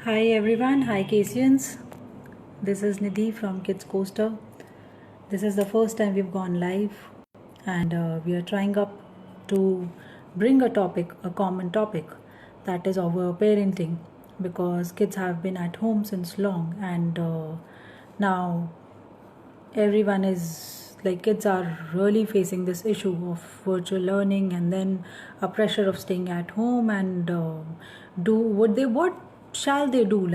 Hi everyone, hi Casians. This is Nidhi from Kids Coaster. This is the first time we've gone live, and we are trying up to bring a topic, a common topic, that is our parenting, because kids have been at home since long, and now everyone is like kids are really facing this issue of virtual learning and then a pressure of staying at home and do what shall they do,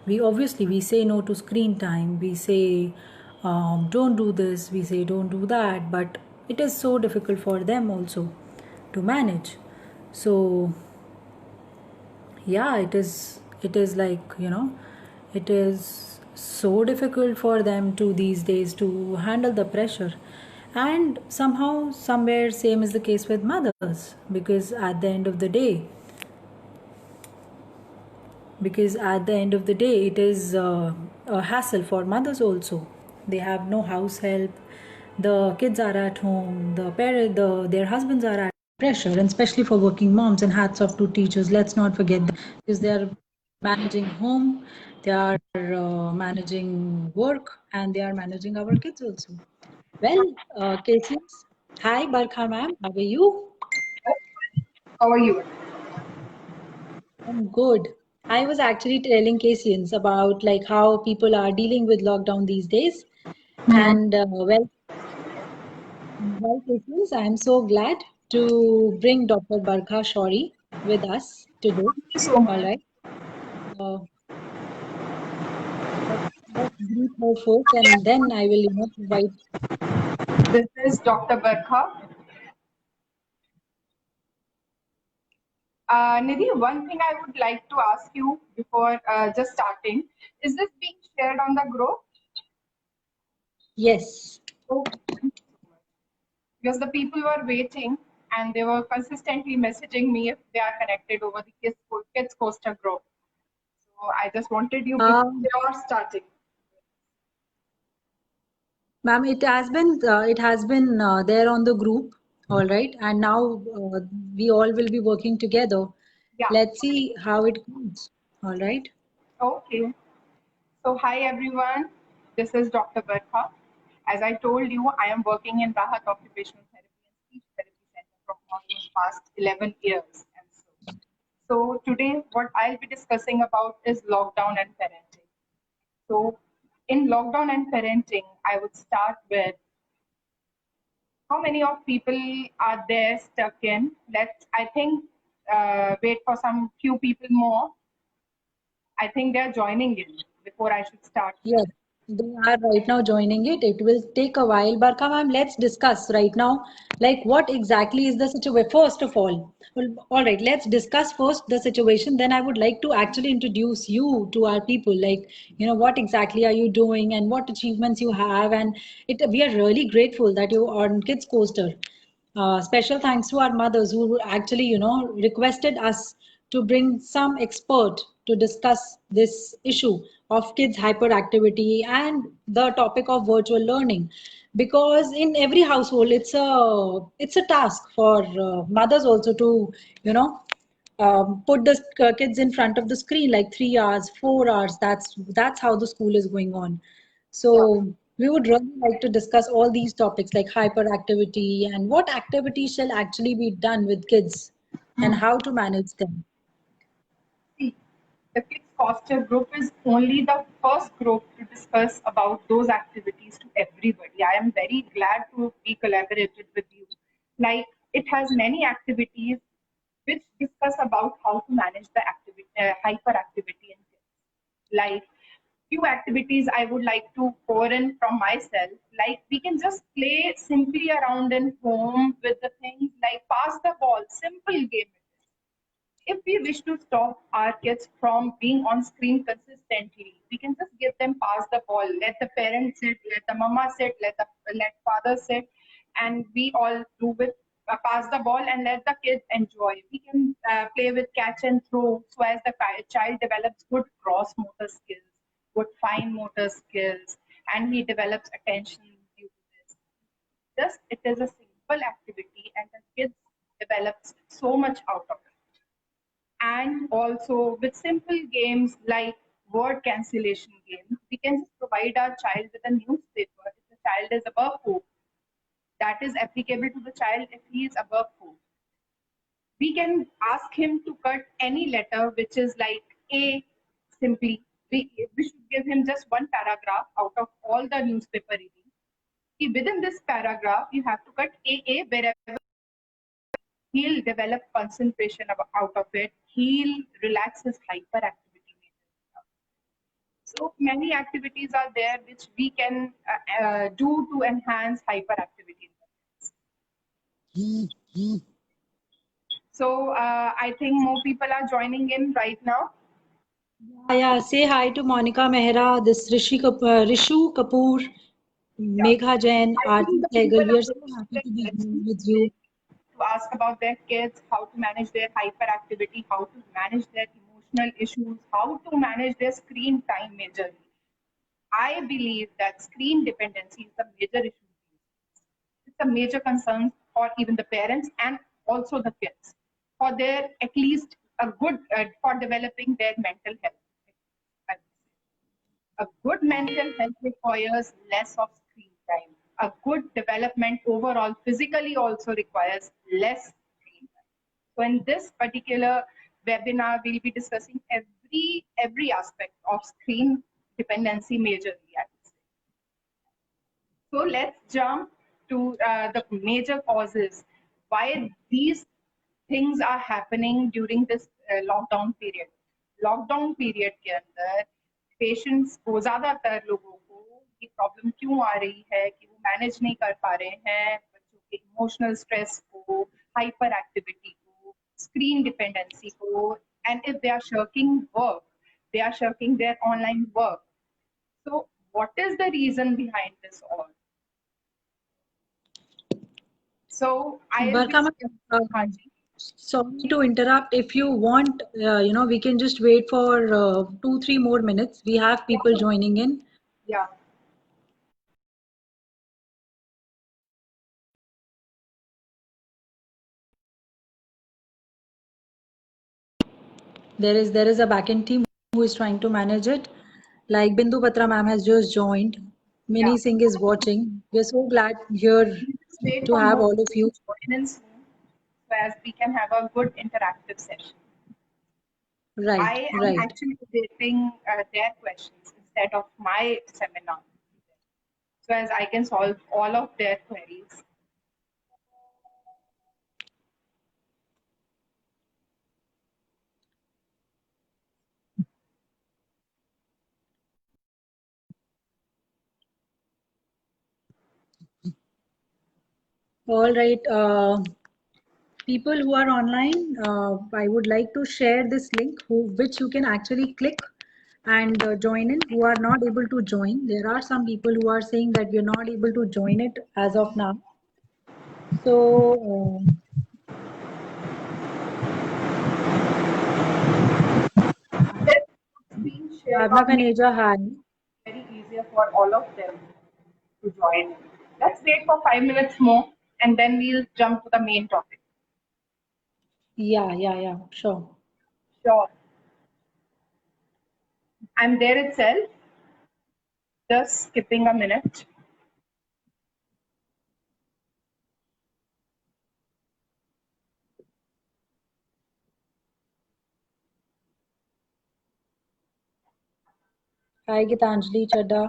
we obviously we say no to screen time, we say don't do this, we say don't do that, but it is so difficult for them also to manage. So yeah, it is it is so difficult for them to these days to handle the pressure. And somehow somewhere same is the case with mothers, because at the end of the day it is a hassle for mothers also. They have no house help, the kids are at home, their husbands are at pressure, and especially for working moms, and hats off to teachers, let's not forget them, because they are managing home, they are managing work, and they are managing our kids also. Well, Casey, hi Barkha ma'am, how are you? How are you? I'm good. I was actually telling Casians about like how people are dealing with lockdown these days. And well, Casians, I'm so glad to bring Dr. Barkha Shori with us today. Thank you so All much. right. Uh, let's greet her first, and then I will, provide. This is Dr. Barkha. Nidhi, one thing I would like to ask you before just starting, is this being shared on the group? Yes. Oh, because the people were waiting and they were consistently messaging me if they are connected over the Kids Coaster group. So I just wanted you before Um, you are starting. Ma'am, it has been there on the group, all right, and now we all will be working together. Yeah. Let's see how it goes. All right. Okay. So, hi everyone, this is Dr. Bertha. As I told you, I am working in Rahat Occupational Therapy and Speech Therapy Center from almost past 11 years. So today, what I'll be discussing about is lockdown and parenting. So, in lockdown and parenting, I would start with how many of people are there stuck in. I think, wait for some few people more. I think they're joining in before I should start. Yes, they are right now joining it. It will take a while. Barkha ma'am, let's discuss right now, like what exactly is the situation. First of all right, let's discuss first the situation. Then I would like to actually introduce you to our people. Like, what exactly are you doing and what achievements you have. And we are really grateful that you are on Kids Coaster. Special thanks to our mothers who actually, requested us to bring some expert to discuss this issue of kids hyperactivity and the topic of virtual learning. Because in every household, it's a task for mothers also to, put the kids in front of the screen like 3 hours, 4 hours. That's how the school is going on. So we would really like to discuss all these topics like hyperactivity and what activities shall actually be done with kids and how to manage them. See, the Kids Foster group is only the first group to discuss about those activities to everybody. I am very glad to be collaborated with you. Like it has many activities which discuss about how to manage the hyperactivity in kids. Like few activities I would like to pour in from myself. Like we can just play simply around in home with the things like pass the ball, simple game if we wish to stop our kids from being on screen consistently, we can just give them pass the ball. Let the parents sit, let the mama sit, let father sit, and we all do with pass the ball and let the kids enjoy. We can play with catch and throw, so as the child develops good cross motor skills, good fine motor skills, and he develops attention due to this. Just it is a simple activity, and the kids develops so much out of it. And also with simple games like word cancellation games, we can just provide our child with a newspaper if the child is above 4. That is applicable to the child if he is above 4. We can ask him to cut any letter which is like A simply. We should give him just one paragraph out of all the newspaper reading. Within this paragraph, you have to cut A wherever he'll develop concentration out of it. He'll relax his hyperactivity. So many activities are there which we can do to enhance hyperactivity. So I think more people are joining in right now. Yeah, say hi to Monica Mehra, this Rishu Kapoor, Yeah. Megha Jain, I Aarti think the people Sehgal. We are are so very happy to be interested here with you. to ask about their kids, how to manage their hyperactivity, how to manage their emotional issues, how to manage their screen time majorly. I believe that screen dependency is a major issue. It's a major concern for even the parents and also the kids for their at least a good for developing their mental health. I would say. A good mental health requires less of screen time. A good development overall physically also requires less screen time. So in this particular webinar, we'll be discussing every aspect of screen dependency majorly, I would say. So let's jump to the major causes why these things are happening during this lockdown period. Lockdown period के अंदर patients को ज्यादातर लोगों को ये problem क्यों आ रही है कि वो मैनेज नहीं कर पा रहे हैं बच्चों के इमोशनल स्ट्रेस को, हाइपर एक्टिविटी को, स्क्रीन डिपेंडेंसी को, and if they are shirking work, they are shirking their online work. So what is the reason behind this all? So I'll be. Barka ma'am, Hanji. sorry to interrupt. If you want, we can just wait for 2, 3 more minutes. We have people joining in. Yeah. There is a backend team who is trying to manage it. Like Bindu Batra ma'am has just joined. Yeah. Mini Singh is watching. We're so glad here We'll just wait to for have more all of you. people to join in soon so as we can have a good interactive session. Right, I am right. actually taking their questions instead of my seminar so as I can solve all of their queries. All right. People who are online, I would like to share this link which you can actually click and join in who are not able to join. There are some people who are saying that we're not able to join it as of now. So, It's being shared Bhavna on me. Kaneja, hi. Very easier for all of them to join. Let's wait for 5 minutes more and then we'll jump to the main topic. Yeah, sure. Sure. I'm there itself, just skipping a minute. Hi, Gitanjali Chadda.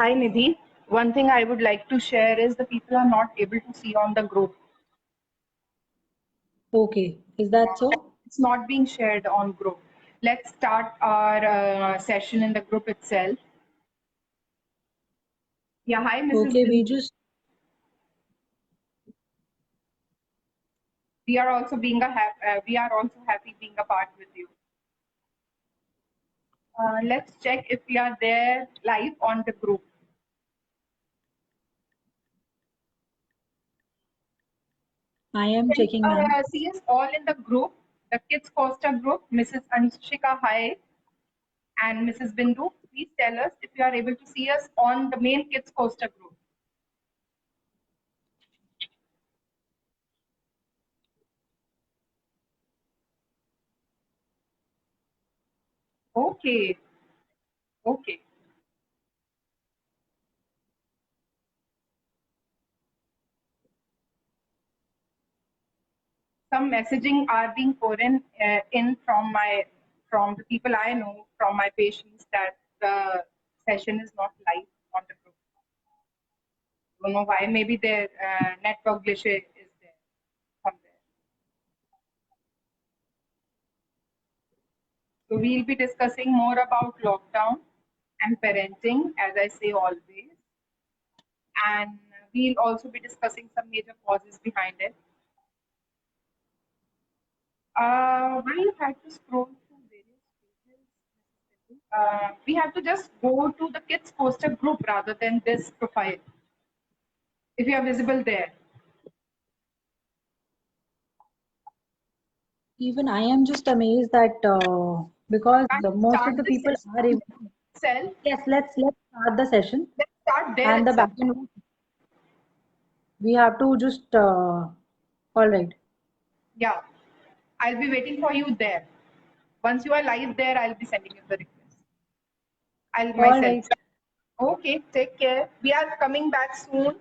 Hi Nidhi. One thing I would like to share is the people are not able to see on the group. Okay, is that so? It's not being shared on group. Let's start our session in the group itself. Yeah, hi Mrs. Okay, we Bindu. just, We are also we are also happy being a part with you. Let's check if we are there live on the group. I am Can you checking, ma'am. see us all in the group? the Kids Costa group, Mrs. Anshika, hi, and Mrs. Bindu, please tell us if you are able to see us on the main Kids Costa group. Okay, okay. Some messaging are being poured in from the people I know, from my patients, that the session is not live on the group. Don't know why. Maybe their network glitch is there somewhere. So we'll be discussing more about lockdown and parenting, as I say always, and we'll also be discussing some major causes behind it. Why you had to scroll through various pages? We have to just go to the kids poster group rather than this profile. If you are visible there. Even I am just amazed that because Can you most of start the the people session are able. itself? Yes, let's start the session Let's start there and the itself. back end. We have to just all right. Yeah. I'll be waiting for you there. Once you are live there, I'll be sending you the request. I'll All myself. right. Okay, take care. We are coming back soon.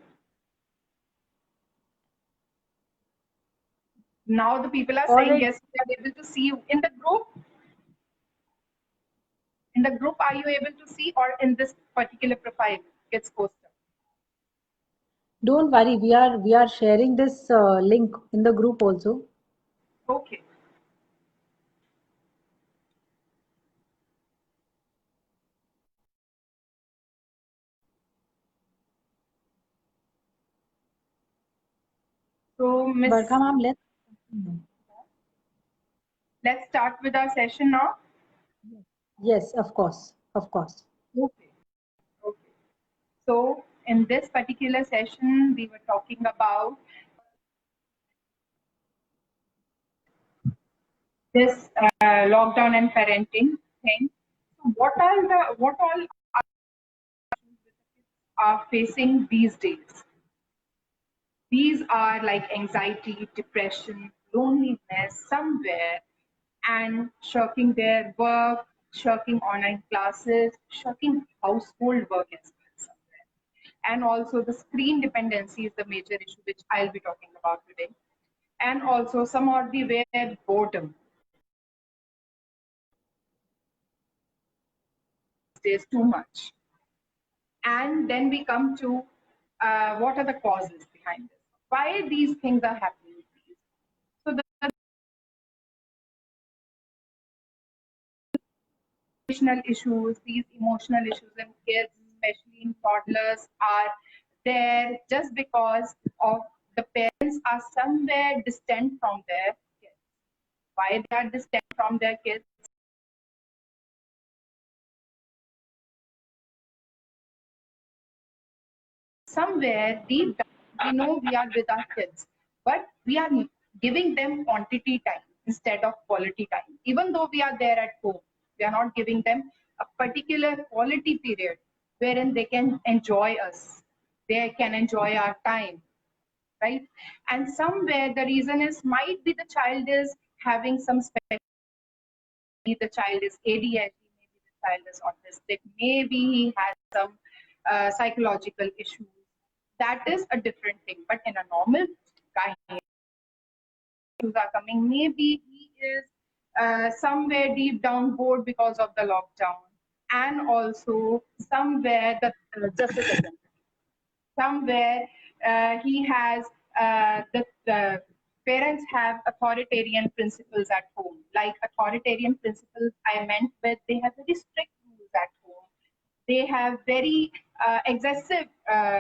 Now the people are All saying right. yes, we are able to see you in the group. In the group, are you able to see, or in this particular profile gets posted? Don't worry. We are sharing this link in the group also. Okay. So, Barkha Miss, ma'am, let's start with our session now. yes, of course. Of course. Okay. Okay. So, in this particular session, we were talking about this lockdown and parenting thing. So, what all are facing these days? These are like anxiety, depression, loneliness somewhere, and shirking their work, shirking online classes, shirking household work as well somewhere. And also the screen dependency is the major issue which I'll be talking about today. And also some of the where boredom is too much. And then we come to what are the causes behind this? Why these things are happening? So the emotional issues, these emotional issues in kids, especially in toddlers, are there just because of the parents are somewhere distant from their kids. Why they are distant from their kids? Somewhere deep down, we know we are with our kids, but we are giving them quantity time instead of quality time. Even though we are there at home, we are not giving them a particular quality period wherein they can enjoy us, they can enjoy our time, right? And somewhere the reason is might be the child is having some special, the child is ADHD, maybe the child is autistic, maybe he has some psychological issues. That is a different thing. But in a normal guy, issues are coming. Maybe he is somewhere deep down bored because of the lockdown, and also somewhere the just a second, somewhere he has the parents have authoritarian principles at home. Like authoritarian principles, I meant with they have very strict rules at home. They have very excessive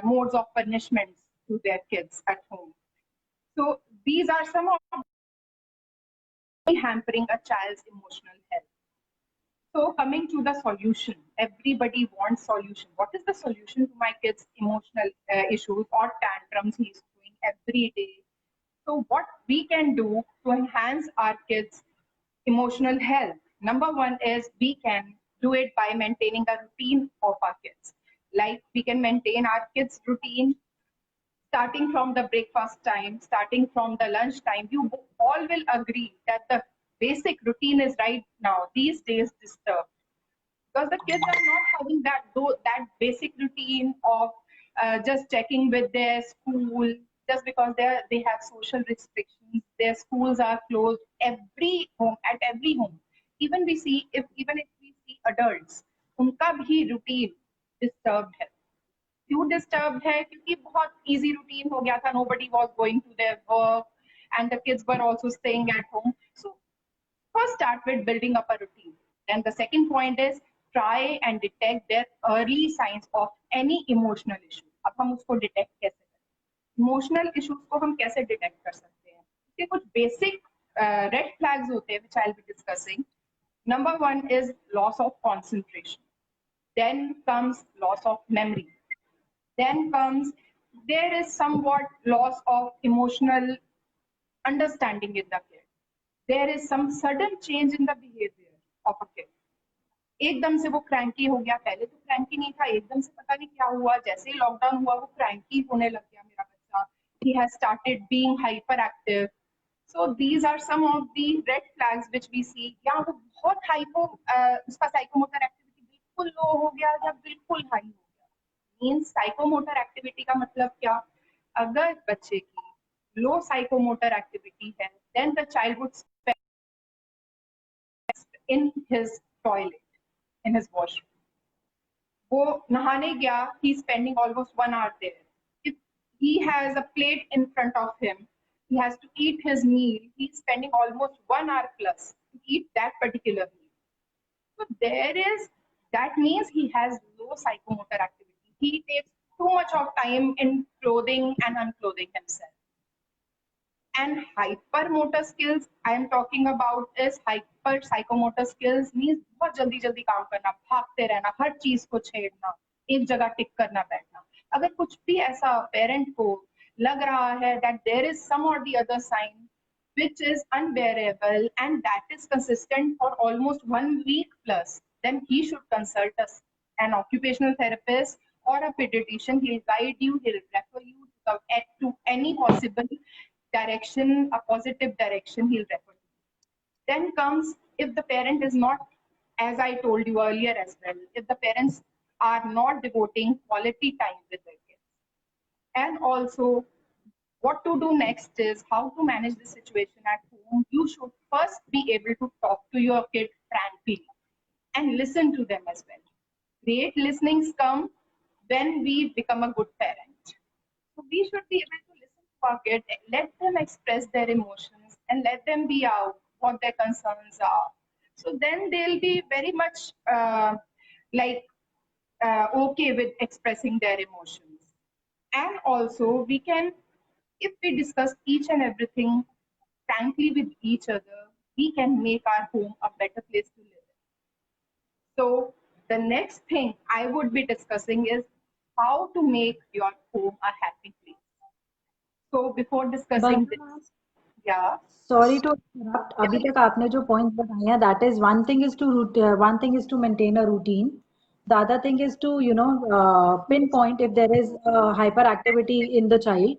modes of punishments to their kids at home. So these are some of hampering a child's emotional health. So coming to the solution, everybody wants solution. What is the solution to my kid's emotional issues or tantrums he's doing every day? So what we can do to enhance our kids' emotional health. Number one is we can do it by maintaining a routine of our kids. Like we can maintain our kids' routine starting from the breakfast time, starting from the lunch time. You all will agree that the basic routine is right now, these days, disturbed because the kids are not having that basic routine of just checking with their school just because they have social restrictions, their schools are closed every home. Even if we see adults, उनका भी routine disturbed है. क्यों disturbed है? क्योंकि बहुत easy routine हो गया था. Nobody was going to their work and the kids were also staying at home. So first start with building up a routine. Then the second point is try and detect their early signs of any emotional issue. अब हम उसको detect कैसे करें? Emotional issues को हम कैसे detect कर सकते हैं? इसके कुछ basic red flags होते हैं which I'll be discussing. Number one is loss of concentration. Then comes loss of memory. Then comes there is somewhat loss of emotional understanding in the kid. There is some sudden change in the behavior of a kid. एकदम से वो cranky हो गया. पहले तो cranky नहीं था, एकदम से पता नहीं क्या हुआ, जैसे ही लॉकडाउन हुआ वो क्रैंकी होने लग गया मेरा बच्चा. He has started being hyperactive. So these are some of the red flags which we see. या वो बहुत हाइपो उसका साइकोमोटर एक्टिविटी बिल्कुल लो हो गया या बिल्कुल हाई हो गया. मींस साइकोमोटर एक्टिविटी का मतलब क्या? अगर बच्चे की लो साइकोमोटर एक्टिविटी है, then the child would spend in his toilet, in his washroom. वो नहाने गया, he's spending almost 1 hour there. If he has a plate in front of him, he has to eat his meal, he's spending almost 1 hour plus to eat that particular meal. So that means he has low psychomotor activity. He takes too much of time in clothing and unclothing himself. And hypermotor skills I am talking about is hyper psychomotor skills means बहुत जल्दी जल्दी काम करना, भागते रहना, हर चीज को छेड़ना, एक जगह टिक करना बैठना. अगर कुछ भी ऐसा पेरेंट को लग रहा है that there is some or the other sign which is unbearable and that is consistent for almost 1 week plus, then he should consult us, an occupational therapist or a pediatrician. He'll guide you, he'll refer you to any possible direction, a positive direction, he'll refer you. Then comes if the parent is not, as I told you earlier as well, if the parents are not devoting quality time with their kids. And also, what to do next is how to manage the situation at home. You should first be able to talk to your kid frankly and listen to them as well. Great listenings come when we become a good parent. So we should be able to listen to our kid, let them express their emotions and let them be out what their concerns are. So then they'll be very much like okay with expressing their emotions. And also we can, if we discuss each and everything frankly with each other, we can make our home a better place to live in. So the next thing I would be discussing is how to make your home a happy place. So before discussing this, But yeah, sorry to interrupt. अभी तक आपने जो points बताए हैं, that is one thing is to maintain a routine. The other thing is to pinpoint if there is hyperactivity in the child,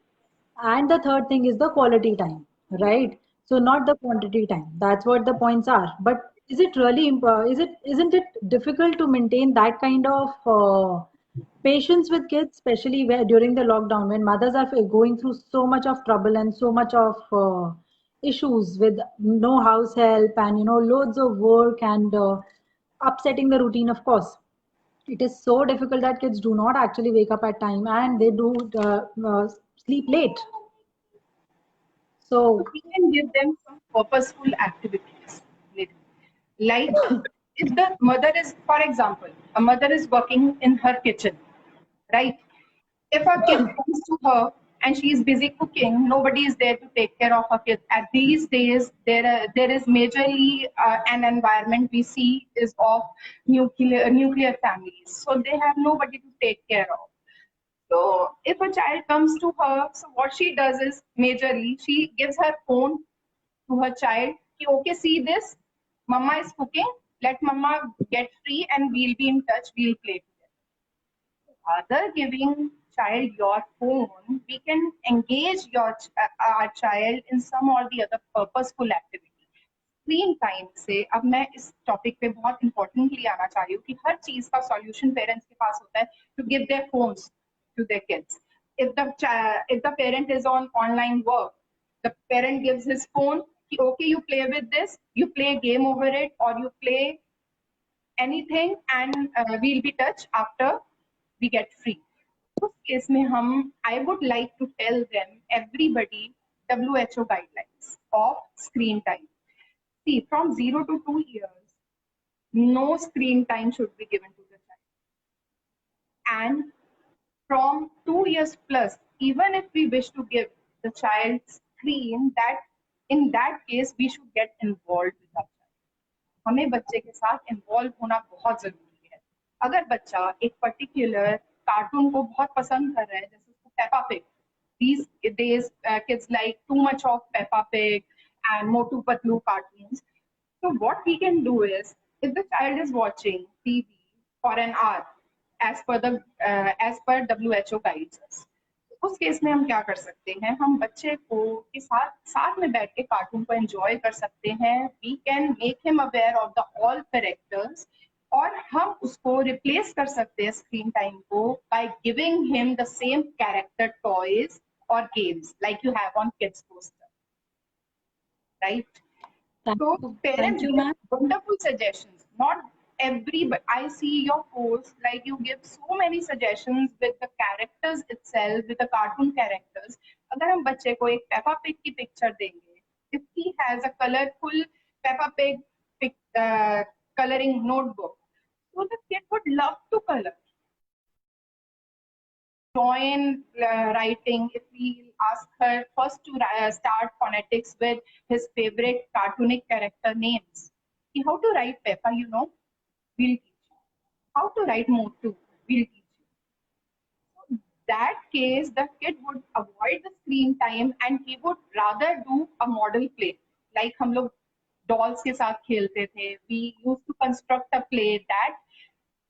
and the third thing is the quality time, right? So not the quantity time. That's what the points are. But is it really isn't it difficult to maintain that kind of patience with kids, especially where during the lockdown when mothers are going through so much of trouble and so much of issues with no house help and loads of work and upsetting the routine, of course. It is so difficult that kids do not actually wake up at time and they do sleep late. so So we can give them some purposeful activities. Like if the mother is, for example, a mother is working in her kitchen, right? If a kid comes to her and she is busy cooking, nobody is there to take care of her kid. At these days, there is majorly an environment we see is of nuclear families, so they have nobody to take care of. So if a child comes to her, so what she does is majorly she gives her phone to her child. Okay, see this. Mama is cooking, let mama get free and we'll be in touch, we'll play together. Rather giving child your phone, we can engage our child in some or the other purposeful activity. Screen time से अब मैं इस topic पे बहुत importantly आना चाह रही हूँ कि हर चीज का सॉल्यूशन पेरेंट्स के पास होता है to give their phones to their kids. If the parent is on online work, the parent gives his phone, okay, you play with this, you play a game over it, or you play anything, and we'll be touch after we get free. उस case में हम I would like to tell them everybody WHO guidelines of screen time. See, from 0 to 2 years, no screen time should be given to the child. And from 2 years plus, even if we wish to give the child screen, that in that case we should get involved with that child. हमें बच्चे के साथ involve होना बहुत जरूरी है. अगर बच्चा एक पर्टिकुलर कार्टून को बहुत पसंद कर रहा है, जैसे उसको Peppa pig, these days kids like too much of Peppa Pig and Motu Patlu cartoons. So what we can do is, if the child is watching TV for an hour, as per WHO guides us, उस case में हम क्या कर सकते हैं, हम बच्चे को के साथ साथ में बैठ के कार्टून को एंजॉय कर सकते हैं. We can make him aware of the all characters, और हम उसको रिप्लेस कर सकते हैं स्क्रीन टाइम को by giving him the same character toys और games like you have on Kids Poster, right? So parents give ma'am. wonderful suggestions. Not everybody. I see your posts, like you give so many suggestions with the characters itself, with the cartoon characters. अगर हम बच्चे को एक Peppa Pig की picture देंगे, if he has a colorful Peppa Pig coloring notebook, so the kid would love to color. Join writing, if we ask her first to start phonetics with his favorite cartoonic character names. How to write Peppa, we'll teach you. How to write Motu, we'll teach you. So that case, the kid would avoid the screen time and he would rather do a model play. Like हम लोग dolls के साथ खेलते थे. We used to construct a play that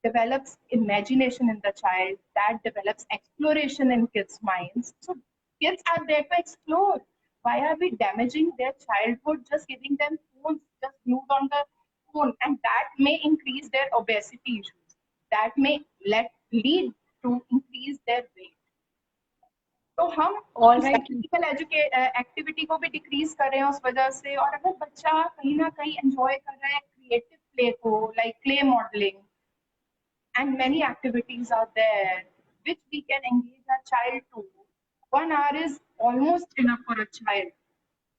develops imagination in the child, that develops exploration in kids' minds. So kids are there to explore. Why are we damaging their childhood just giving them phones, just glued on the phone? And that may increase their obesity issues. That may lead to increase their weight. तो हम physical activity को भी decrease कर रहे हैं उस वजह से. और अगर बच्चा कहीं ना कहीं एंजॉय कर रहा है क्रिएटिव प्ले को, like clay modelling, and many activities are there which we can engage our child to. 1 hour is almost enough for a child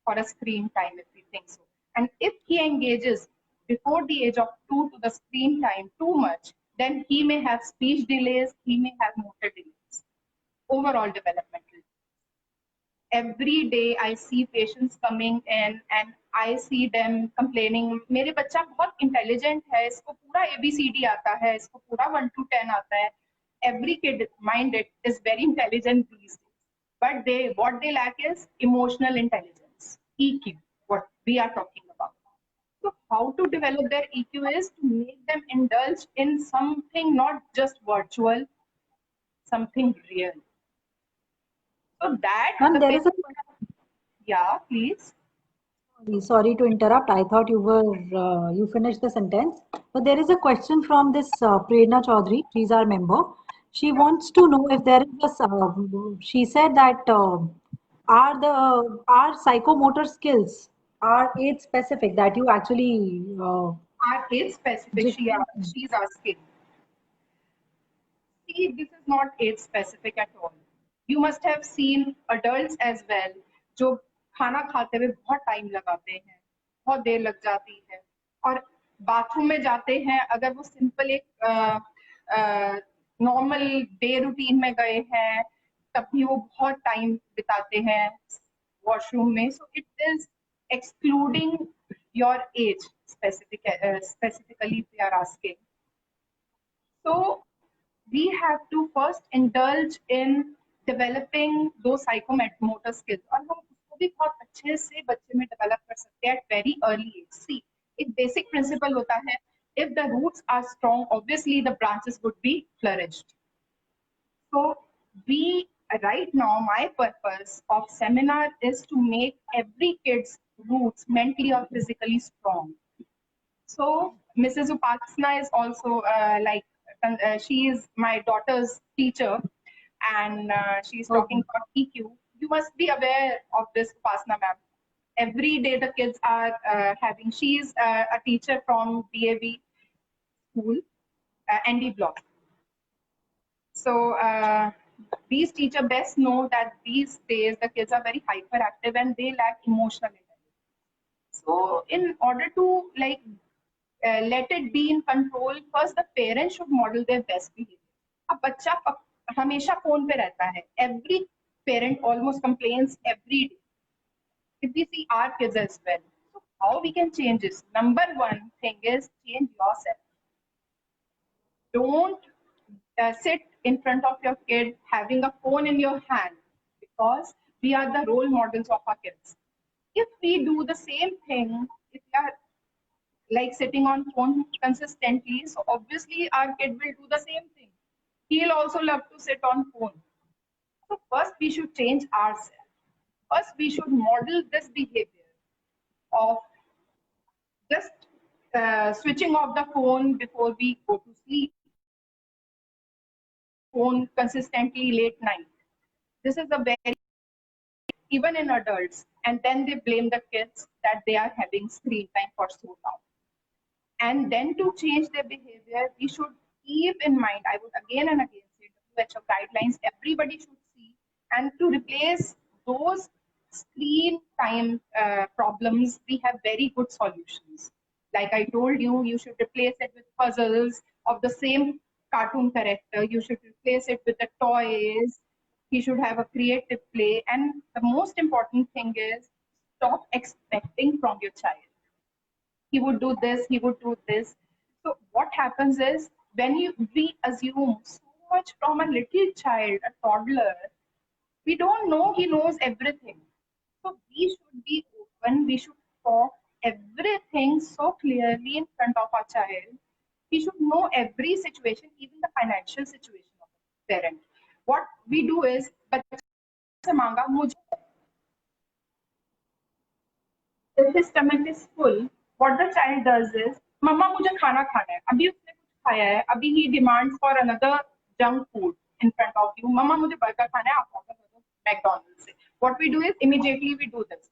for a screen time, if we think so. And if he engages before the age of 2 to the screen time too much, then he may have speech delays, he may have motor delays, overall developmental. Every day I see patients coming in and I see them complaining, मेरे बच्चा बहुत intelligent है, इसको पूरा ABCD आता है, इसको पूरा 1 to 10 आता है. Every kid minded is very intelligent these days, but what they lack is emotional intelligence, EQ, what we are talking about. So how to develop their EQ is to make them indulge in something not just virtual, something real. So that Ma'am, yeah, please. Sorry to interrupt. I thought you finished the sentence. But there is a question from this Prerna Chaudhary. She's our member. She wants to know if there is she said that are psychomotor skills are age specific, that you actually Are age specific? She's asking. See, this is not age specific at all. You must have seen adults as well, जो खाना खाते हुए बहुत time लगाते हैं, बहुत देर लग जाती है, और बाथरूम में जाते हैं, अगर वो सिंपल एक नॉर्मल डे रूटीन में गए हैं, तब भी वो बहुत टाइम बिताते हैं वॉशरूम में. So it is excluding your age specifically if we are asking. So we have to first indulge in developing those psychomotor skills, और हम उसको भी बहुत अच्छे से बच्चे में डेवलप कर सकते हैं at very early age. See, एक basic principle होता है, if the roots are strong, obviously the branches would be flourished. So we right now, my purpose of seminar is to make every kid's roots mentally or physically strong. So Mrs. Upasana is also she is my daughter's teacher, and she is Okay. talking about EQ. You must be aware of this, Upasana ma'am. Every day the kids are having. She is a teacher from DAV school, ND block. So these teachers best know that these days the kids are very hyperactive and they lack emotional intelligence. So in order to let it be in control, first the parents should model their best behavior. अब बच्चा हमेशा phone पे रहता है. Every parent almost complains every day. If we see our kids as well, so how we can change this? Number one thing is change yourself. Don't sit in front of your kid having a phone in your hand, because we are the role models of our kids. If we do the same thing, if we are like sitting on phone consistently, so obviously our kid will do the same thing. He'll also love to sit on phone. So first we should change ourselves. First we should model this behavior of just switching off the phone before we go to sleep, phone consistently late night. This is a very, even in adults, and then they blame the kids that they are having screen time for so long. And then to change their behavior, we should keep in mind, I would again and again say, WHO guidelines, everybody should see, and to replace those screen time problems, we have very good solutions. Like I told you, you should replace it with puzzles of the same cartoon character. You should replace it with the toys. He should have a creative play. And the most important thing is stop expecting from your child. He would do this, he would do this. So what happens is when we assume so much from a little child, a toddler, we don't know he knows everything. So we should be open, we should talk everything so clearly in front of our child. He should know every situation, even the financial situation of the parent. What we do is, बच्चे से मांगा मुझे, if his stomach is full, what the child does is, मम्मा मुझे खाना खाना है. अभी उसने कुछ खाया है. अभी he demands for another junk food in front of you. मम्मा मुझे बर्गर खाना है. आप ऑर्डर कर दो मैकडॉनल्ड्स से. What we do is immediately we do this.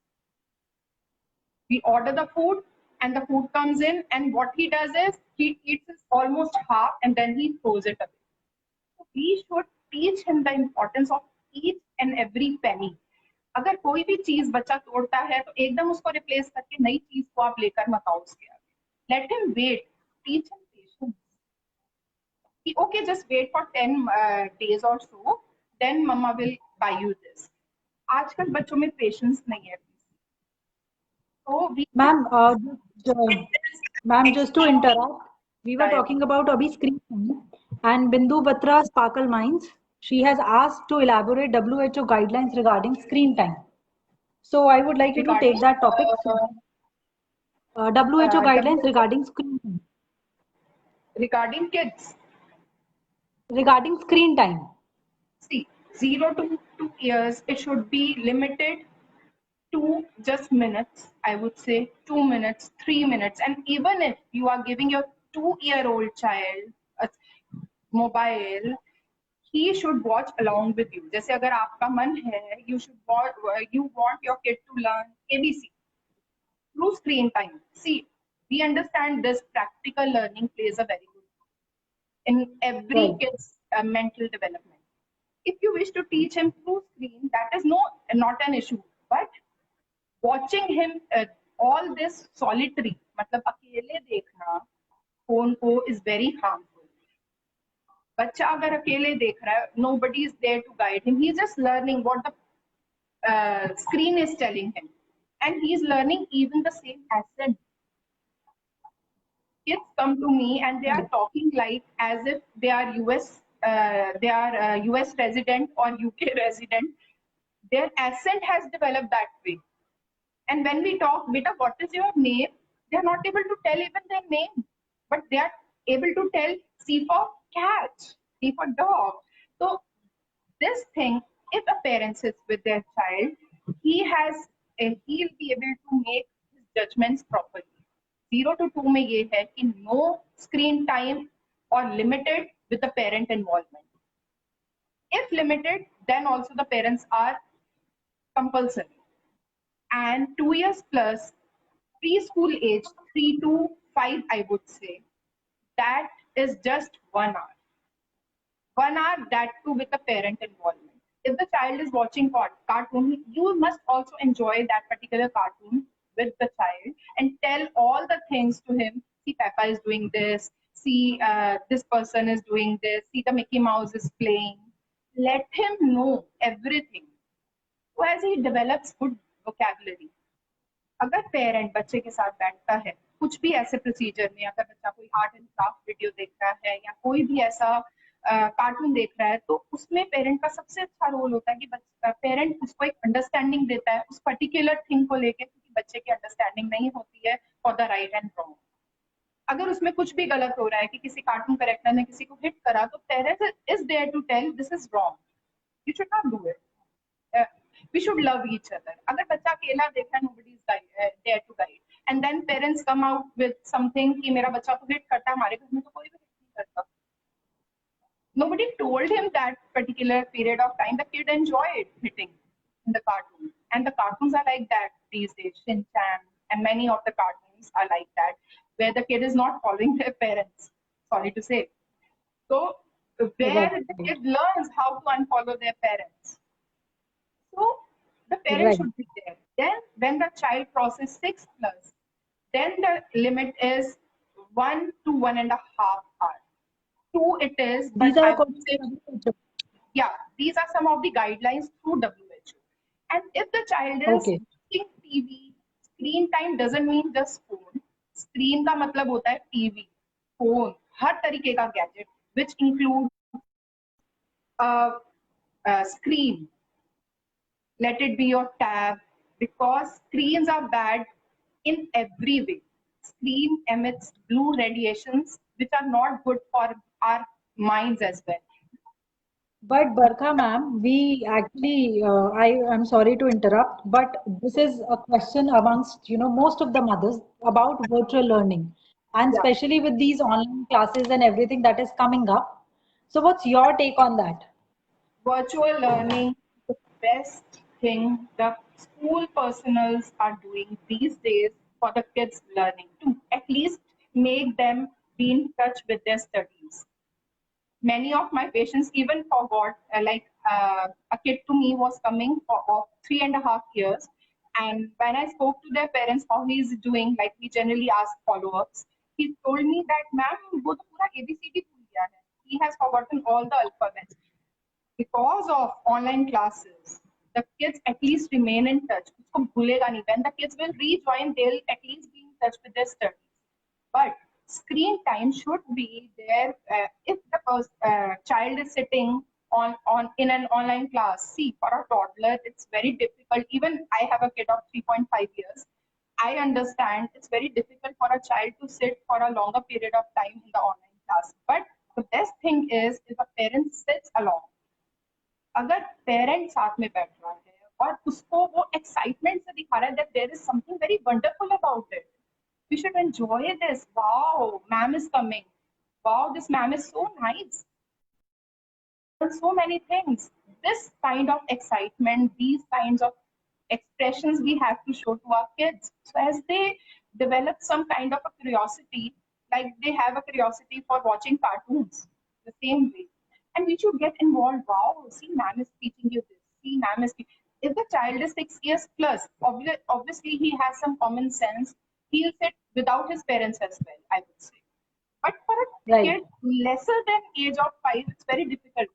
We order the food and the food comes in, and what he does is he eats almost half and then he throws it away. So we should teach him the importance of each and every penny. अगर कोई भी चीज बच्चा तोड़ता है तो एकदम उसको रिप्लेस करके नई चीज को आप लेकर मत आओ उसके आगे. Let him wait. Teach him patience. Okay, just wait for 10 days or so, then mama will buy you this. आजकल बच्चों में पेशेंस नहीं है. So we Ma'am, ma'am, just to interrupt, we were talking about Abhi screen time, and Bindu Batra Sparkle Minds. She has asked to elaborate WHO guidelines regarding screen time. So I would like you to regarding take that topic. WHO guidelines regarding screen time. regarding kids. Regarding screen time. See, 0 to 2 years, it should be limited to just minutes. I would say 2 minutes, 3 minutes. And even if you are giving your 2-year-old child a mobile, he should watch along with you. जैसे अगर आपका मन है, you want your kid to learn ABC through screen time. See, we understand this practical learning plays a very good role in every Right. kid's mental development. If you wish to teach him through screen, that is not an issue. But watching him all this solitary, मतलब अकेले देखना phone को is very harmful. बच्चा अगर अकेले देख रहा है, nobody is there to guide him. He's just learning what the screen is telling him, and he's learning even the same accent. Kids come to me and they are talking like as if they are US resident or UK resident. Their accent has developed that way. And when we talk, beta, what is your name? They are not able to tell even their name, but they are able to tell C for cat, D for dog. So this thing, if a parent sits with their child, he'll be able to make his judgments properly. 0 to 2 में ये है कि no screen time or limited with the parent involvement. If limited, then also the parents are compulsory. And 2 years plus, preschool age, 3 to 5, I would say, that is just 1 hour. 1 hour, that too with the parent involvement. If the child is watching cartoon, you must also enjoy that particular cartoon with the child and tell all the things to him. See, Peppa is doing this. See, this person is doing this. See, the Mickey Mouse is playing. Let him know everything. So as he develops good vocabulary, अगर parent बच्चे के साथ बैठता है कुछ भी ऐसे procedure में, अगर बच्चा कोई आर्ट एंड क्राफ्ट वीडियो देख रहा है या कोई भी ऐसा कार्टून देख रहा है, तो उसमें पेरेंट का सबसे अच्छा रोल होता है कि पेरेंट उसको एक अंडरस्टैंडिंग देता है उस पर्टिकुलर थिंग को लेके, क्योंकि बच्चे की अंडरस्टैंडिंग नहीं होती है for the right and wrong. अगर उसमें कुछ भी गलत हो रहा है कि किसी कार्टून करेक्टर ने किसी को हिट करा, तो parents is there to tell this is wrong, you should not do it, we should love each other. अगर बच्चा अकेला देख रहा है, nobody is there to guide, and then parents come out with something कि मेरा बच्चा तो हिट करता है, हमारे घर में तो कोई भी हिट नहीं करता. Nobody told him that particular period of time the kid enjoyed hitting in the cartoon, and the cartoons are like that these days. Shin Chan and many of the cartoons are like that, where the kid is not following their parents. Sorry to say. So where the kid learns how to unfollow their parents. So the parent Right. should be there. Then when the child crosses 6 plus, then the limit is 1 to 1.5 hours. 2 it is, but These are I would say, according to yeah, these are some of the guidelines through WHO. And if the child is Okay. watching TV, screen time doesn't mean just phone. Screen का मतलब होता है TV, phone, हर तरीके का gadget, which include a screen. Let it be your tab, because screens are bad in every way. Screen emits blue radiations which are not good for our minds as well. But Barkha ma'am, we actually, I'm sorry to interrupt, but this is a question amongst, most of the mothers about virtual learning, and Yeah. especially with these online classes and everything that is coming up. So what's your take on that? Virtual learning, the best thing the school personals are doing these days for the kids learning, to at least make them be in touch with their studies. Many of my patients even forgot, a kid to me was coming for of 3.5 years, and when I spoke to their parents how he is doing, like we generally ask follow-ups, he told me that ma'am वो तो पूरा ABCD भूल गया है, he has forgotten all the alphabets. Because of online classes, the kids at least remain in touch. उसको भूलेगा नहीं. When the kids will rejoin, they'll at least be in touch with their studies. But screen time should be there. If the child is sitting on in an online class, see, for a toddler it's very difficult. Even I have a kid of 3.5 years. I understand it's very difficult for a child to sit for a longer period of time in the online class. But the best thing is if a parent sits along. अगर parent साथ में बैठ रहा है और उसको वो excitement से दिखा रहा है that there is something very wonderful about it, we should enjoy this. Wow, ma'am is coming. Wow, this ma'am is so nice. So many things. This kind of excitement, these kinds of expressions we have to show to our kids. So as they develop some kind of a curiosity, like they have a curiosity for watching cartoons, the same way. And we should get involved. Wow, see, ma'am is teaching you this. See, ma'am is teaching. If the child is 6 years plus, obviously he has some common sense. He'll sit without his parents as well, I would say. But for a Right. kid lesser than age of 5, it's very difficult.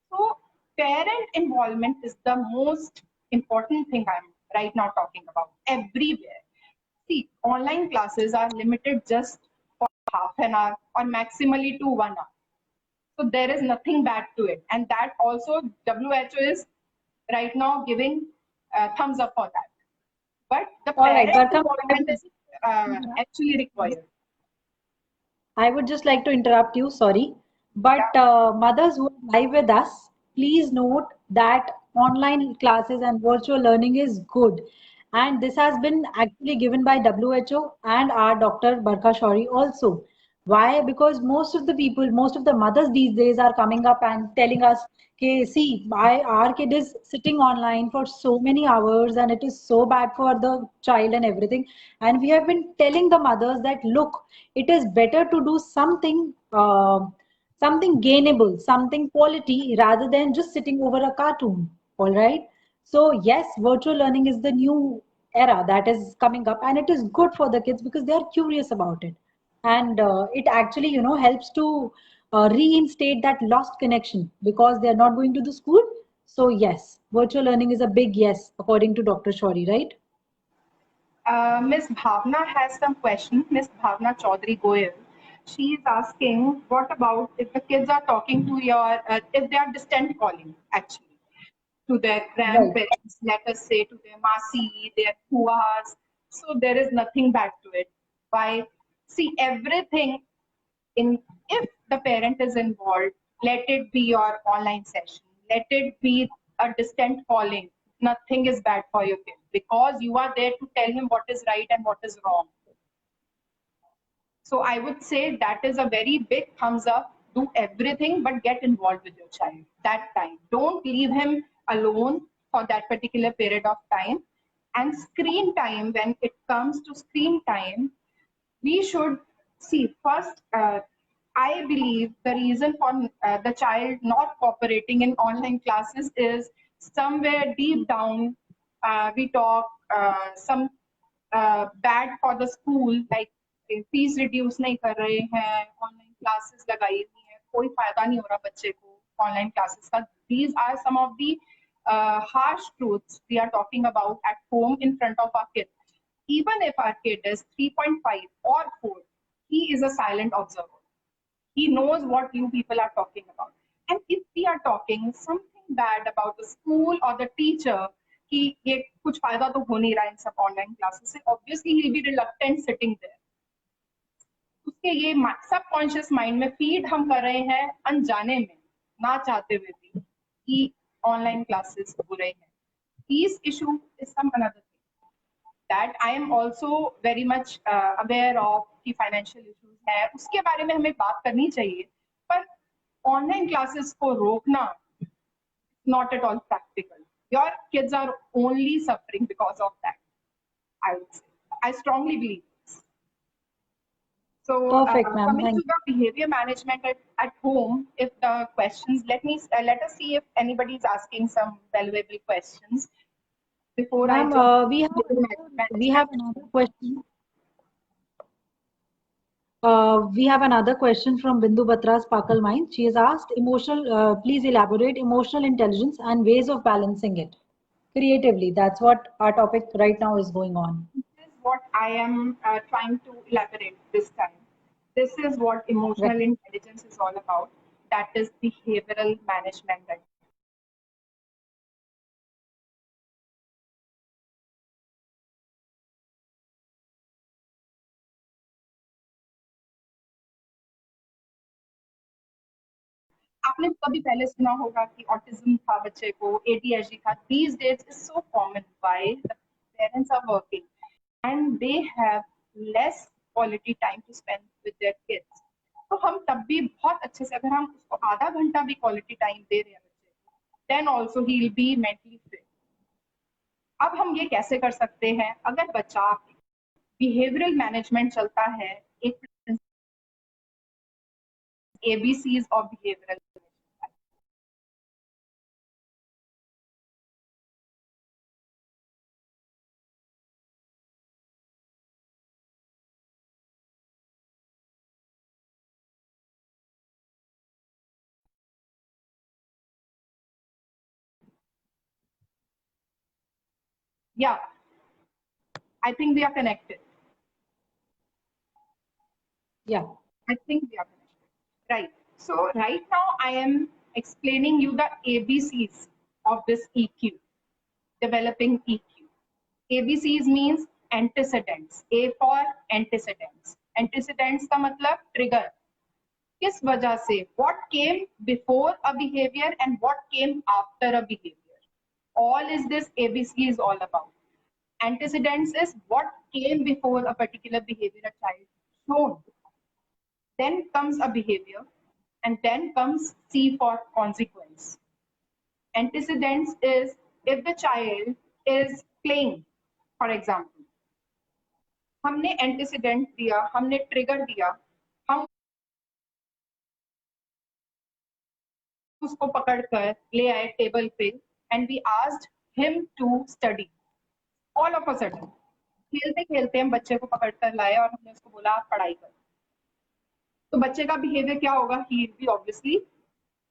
So parent involvement is the most important thing I'm right now talking about everywhere. See, online classes are limited just for half an hour or maximally to 1 hour. So there is nothing bad to it. And that also WHO is right now giving thumbs up for that. But the All right, parent Barkha, involvement is actually required. I would just like to interrupt you, sorry. But Yeah. mothers who are live with us, please note that online classes and virtual learning is good. And this has been actually given by WHO and our Dr. Barkha Shauri also. Why? Because most of the people, most of the mothers these days are coming up and telling us, okay, see, our kid is sitting online for so many hours and it is so bad for the child and everything. And we have been telling the mothers that, look, it is better to do something, something gainable, something quality rather than just sitting over a cartoon. All right. So yes, virtual learning is the new era that is coming up, and it is good for the kids because they are curious about it, and it actually helps to reinstate that lost connection because they are not going to the school. So yes, virtual learning is a big yes according to Dr. Shori, right? Miss Bhavna has some question. Miss Bhavna Chaudhary Goyal. She is asking, what about if the kids are talking to if they are distant calling, actually, to their Right. grandparents, let us say to their masi, their puas. So there is nothing bad to it. Why? See, everything in if the parent is involved, let it be your online session, let it be a distant calling. Nothing is bad for your kid because you are there to tell him what is right and what is wrong. So I would say that is a very big thumbs up. Do everything, but get involved with your child that time. Don't leave him alone for that particular period of time. And screen time, when it comes to screen time, we should see first. I believe the reason for the child not cooperating in online classes is somewhere deep down we talk some bad for the school, like fees reduce नहीं कर रहे हैं, online classes लगाई हुई है, कोई फायदा नहीं हो रहा बच्चे को ऑनलाइन क्लासेस का. These are some of the harsh truths we are talking about at home in front of our kids. Even if our kid is 3.5 or 4, he is a silent observer. He knows what you people are talking about. And if we are talking something bad about the school or the teacher, कि ये कुछ फायदा तो हो नहीं रहा इन सब online classes से, obviously he'll be reluctant sitting there. उसके ये सबकॉन्शियस माइंड में फीड हम कर रहे हैं अनजाने में, ना चाहते हुए भी, कि ऑनलाइन क्लासेस बुरे हैं. These issue is some another thing that I am also very much aware of कि financial issues है, उसके बारे में हमें बात करनी चाहिए. पर ऑनलाइन क्लासेस को रोकना not at all practical. Your kids are only suffering because of that, I would say. I strongly believe this. So Perfect, ma'am. coming Thank to the behavior management at home, if the questions, let us see if anybody is asking some valuable questions you. before I Ma'am, jump we have to behavior we management. have another question. We have another question from Bindu Batra's Pakal Mind. She has asked, please elaborate emotional intelligence and ways of balancing it creatively. That's what our topic right now is going on. This is what I am trying to elaborate this time. This is what Right. emotional intelligence is all about. That is behavioral management. आपने कभी पहले सुना होगा कि autism था बच्चे को, ADHD था. These days is so common. Why? The parents are working and they have less quality time to spend with their kids. तो हम तब भी बहुत अच्छे से, अगर हम उसको आधा घंटा भी क्वालिटी टाइम दे रहे हैं बच्चे को, then also he will be mentally fit. अब हम ये कैसे कर सकते हैं? अगर बच्चा बिहेवियरल मैनेजमेंट चलता है, एक ABCs of behavioural. Yeah, I think we are connected. Yeah. I think we are connected. Right. So right now I am explaining you the ABCs of this EQ, developing EQ. ABCs means antecedents. A for antecedents. Antecedents का मतलब trigger. किस वजह से? What came before a behavior and what came after a behavior. All is this ABC is all about. Antecedents is what came before a particular behavior a child shown. Then comes a behavior, and then comes C for consequence. Antecedents is if the child is playing, for example, हमने antecedent दिया, हमने trigger दिया, हम उसको पकड़कर ले आए table पे and we asked him to study. All of a sudden, खेलते खेलते हम बच्चे को पकड़कर लाए और हमने उसको बोला आप पढ़ाई कर. तो बच्चे का बिहेवियर क्या होगा? He will be obviously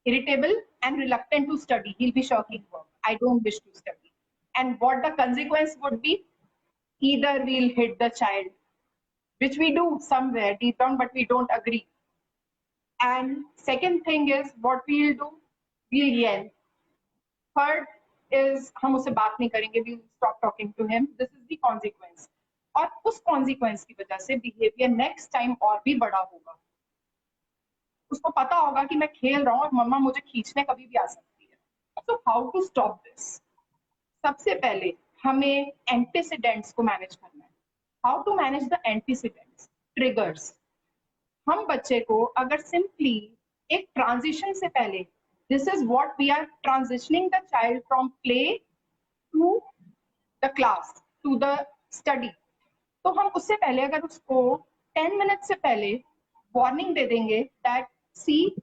irritable and reluctant to study. He'll be shirking work. I don't wish to study. And what the consequence would be? Either we'll hit the child, which we do somewhere deep down, but we don't agree. And second thing is what we'll do? We'll yell. Third is हम उससे बात नहीं करेंगे. We'll stop talking to him. This is the consequence. और उस consequence की वजह से behavior next time और भी बड़ा होगा. उसको पता होगा कि मैं खेल रहा हूँ और मम्मा मुझे खींचने कभी भी आ सकती है. So how to stop this? सबसे पहले हमें एंटीसीडेंट्स को मैनेज करना है. How to manage the antecedents? Triggers. हम बच्चे को अगर सिंपली एक ट्रांजिशन से पहले this is what we are transitioning the child from play to the class to the study. तो हम उससे पहले अगर उसको 10 minutes से पहले वार्निंग दे देंगे that see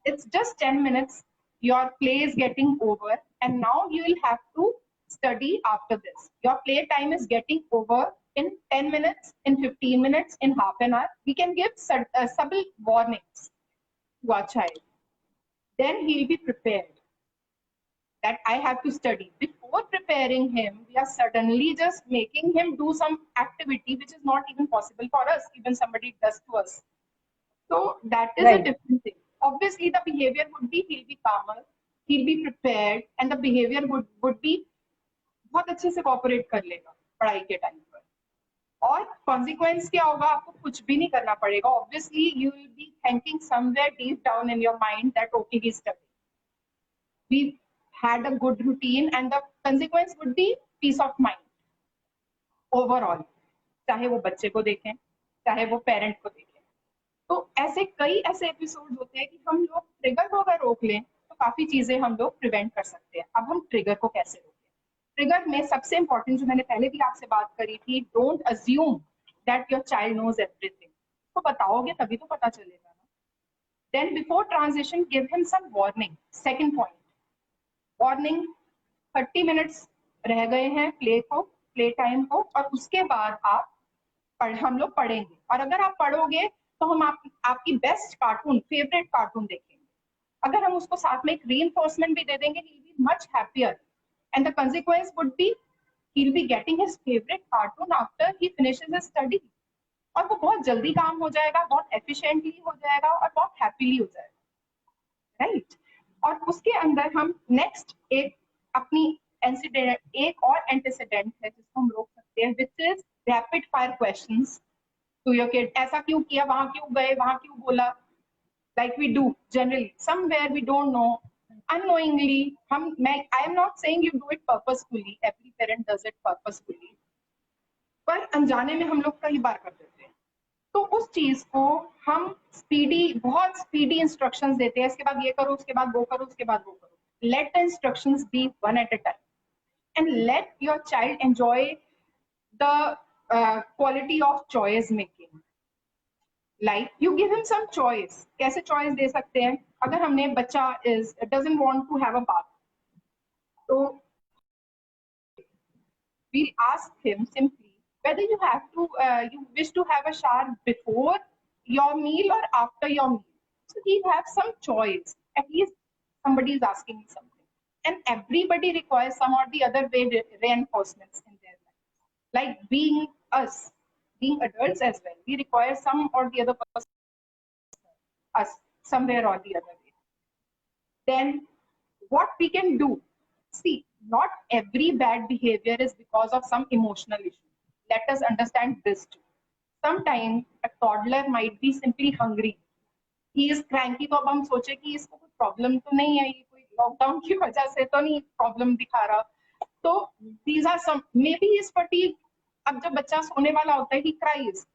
it's just 10 minutes, your play is getting over and now you will have to study after this. Your play time is getting over in 10 minutes, in 15 minutes, in half an hour. We can give subtle warnings to our child. Then he'll be prepared that I have to study. Before preparing him, we are suddenly just making him do some activity which is not even possible for us, even somebody does to us. So that is a different thing. Obviously, the behavior would be he'll be calmer, he'll be prepared, and the behavior would be बहुत अच्छे से cooperate कर लेगा पढ़ाई के time पर. और consequence क्या होगा? आपको कुछ भी नहीं करना पड़ेगा. Obviously, you will be thinking somewhere deep down in your mind that okay, he's studying. We had a good routine, and the consequence would be peace of mind. Overall, चाहे वो बच्चे को देखें, चाहे वो parent को देखें. तो ऐसे कई ऐसे एपिसोड होते हैं कि हम लोग ट्रिगर को अगर रोक लें तो काफी चीजें हम लोग प्रिवेंट कर सकते हैं. अब हम ट्रिगर को कैसे रोकें? ट्रिगर में सबसे इंपॉर्टेंट जो मैंने पहले भी आपसे बात करी थी, don't assume that your child knows everything. तो बताओगे तभी तो पता चलेगा ना. Then before transition give him some warning. Second point, warning. 30 minutes रह गए हैं प्ले टाइम को, और उसके बाद हम लोग पढ़ेंगे. और अगर आप पढ़ोगे तो हम आपकी बेस्ट कार्टून, फेवरेट कार्टून देखेंगे. अगर हम उसको साथ में एक रीइंफोर्समेंट भी दे देंगे, he will be much happier, and the consequence would be he'll be getting his favorite cartoon after he finishes his study. और वो बहुत जल्दी काम हो जाएगा, बहुत एफिशिएंटली हो जाएगा और बहुत हैप्पीली हो जाएगा. राइट. और उसके अंदर हम नेक्स्ट एक अपनी एक और एंटीसीडेंट है जिसको हम रोक सकते हैं, which is rapid fire questions to your kid. ऐसा क्यों किया, वहां क्यों गए, वहां क्यों बोला, like we do generally. Somewhere we don't know, unknowingly. I am not saying you do it purposefully. Every parent does it purposefully. पर अनजाने में हम लोग कई बार कर देते हैं. तो उस चीज को हम बहुत स्पीडी इंस्ट्रक्शंस देते हैं. इसके बाद ये करो, उसके बाद वो करो, उसके बाद वो करो. Let the instructions be one at a time, and let your child enjoy the quality of choice making. Like you give him some choice. कैसे choice दे सकते हैं? अगर हमने बच्चा doesn't want to have a bath, so we'll ask him simply whether you wish to have a shower before your meal or after your meal. So he'll have some choice. At least somebody is asking me something, and everybody requires some or the other way reinforcements in their life. Like being adults as well, we require some or the other person, us, somewhere or the other way. Then what we can do? See, not every bad behavior is because of some emotional issue. let us understand this too. Sometimes a toddler might be simply hungry. He is cranky, तो अब हम सोचे कि इसको कोई problem तो नहीं है, ये कोई लॉकडाउन की वजह से तो नहीं प्रॉब्लम दिखा रहा. तो these are some, maybe he is fatigued. अब जब बच्चा सोने वाला होता है, he cries.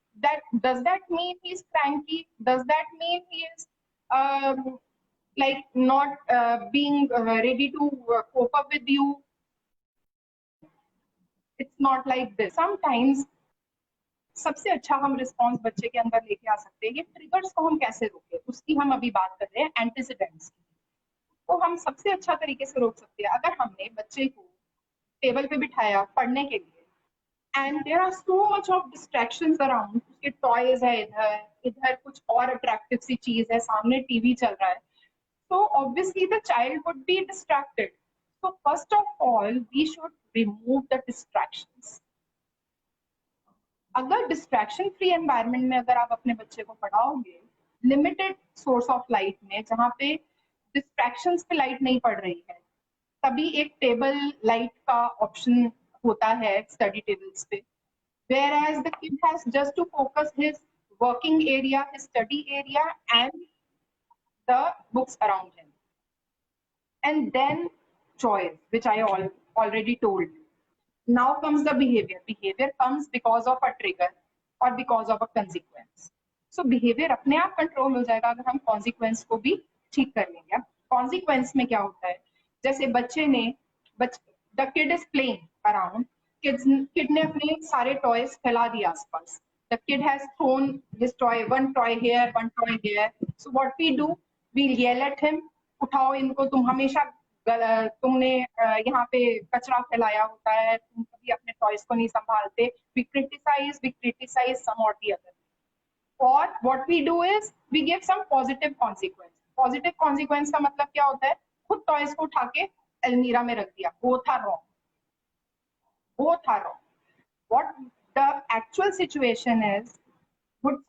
Does that mean he is cranky? Does that mean he is like not being ready to cope up with you? It's not like this. Sometimes सबसे अच्छा हम रिस्पॉन्स बच्चे के अंदर लेके आ सकते हैं. ये ट्रिगर्स को हम कैसे रोके, उसकी हम अभी बात कर रहे हैं, एंटीसीडेंट्स की. तो हम सबसे अच्छा तरीके से रोक सकते हैं अगर हमने बच्चे को टेबल पे बिठाया पढ़ने के लिए, and there are so much of distractions around. उसके टॉयज है, इधर इधर कुछ और अट्रैक्टिव सी चीज है, सामने टीवी चल रहा है. So obviously the child would be distracted. So first of all, we should remove the distractions. अगर डिस्ट्रैक्शन फ्री एनवायरनमेंट में अगर आप अपने बच्चे को पढ़ाओगे, लिमिटेड सोर्स ऑफ लाइट में, जहाँ पे डिस्ट्रैक्शंस पे लाइट नहीं पड़ रही है, तभी एक टेबल लाइट का ऑप्शन होता है स्टडी टेबल्स पे. Whereas the kid has just to focus his working area, his study area, and the books around him. And then choice, which I already told you. Now comes the behavior. Behavior comes because of a trigger or because of a consequence. So behavior अपने आप control हो जाएगा अगर हम consequence को भी ठीक कर लेंगे. अब consequence में क्या होता है, जैसे बच्चे ने the kid is playing around, kid ने अपने सारे toys फैला दिए आसपास. The kid has thrown his toy, one toy here, one toy here. So what we do, we yell at him, उठाओ इनको, तुम हमेशा तुमने यहाँ पे कचरा फैलाया होता है, तुम कभी अपने टॉयज को नहीं संभालते. we criticize some or the other. और what we do is we give some positive consequence. Positive consequence का मतलब क्या होता है, खुद टॉयज को उठा के अलमीरा में रख दिया. both are wrong. What the actual situation is,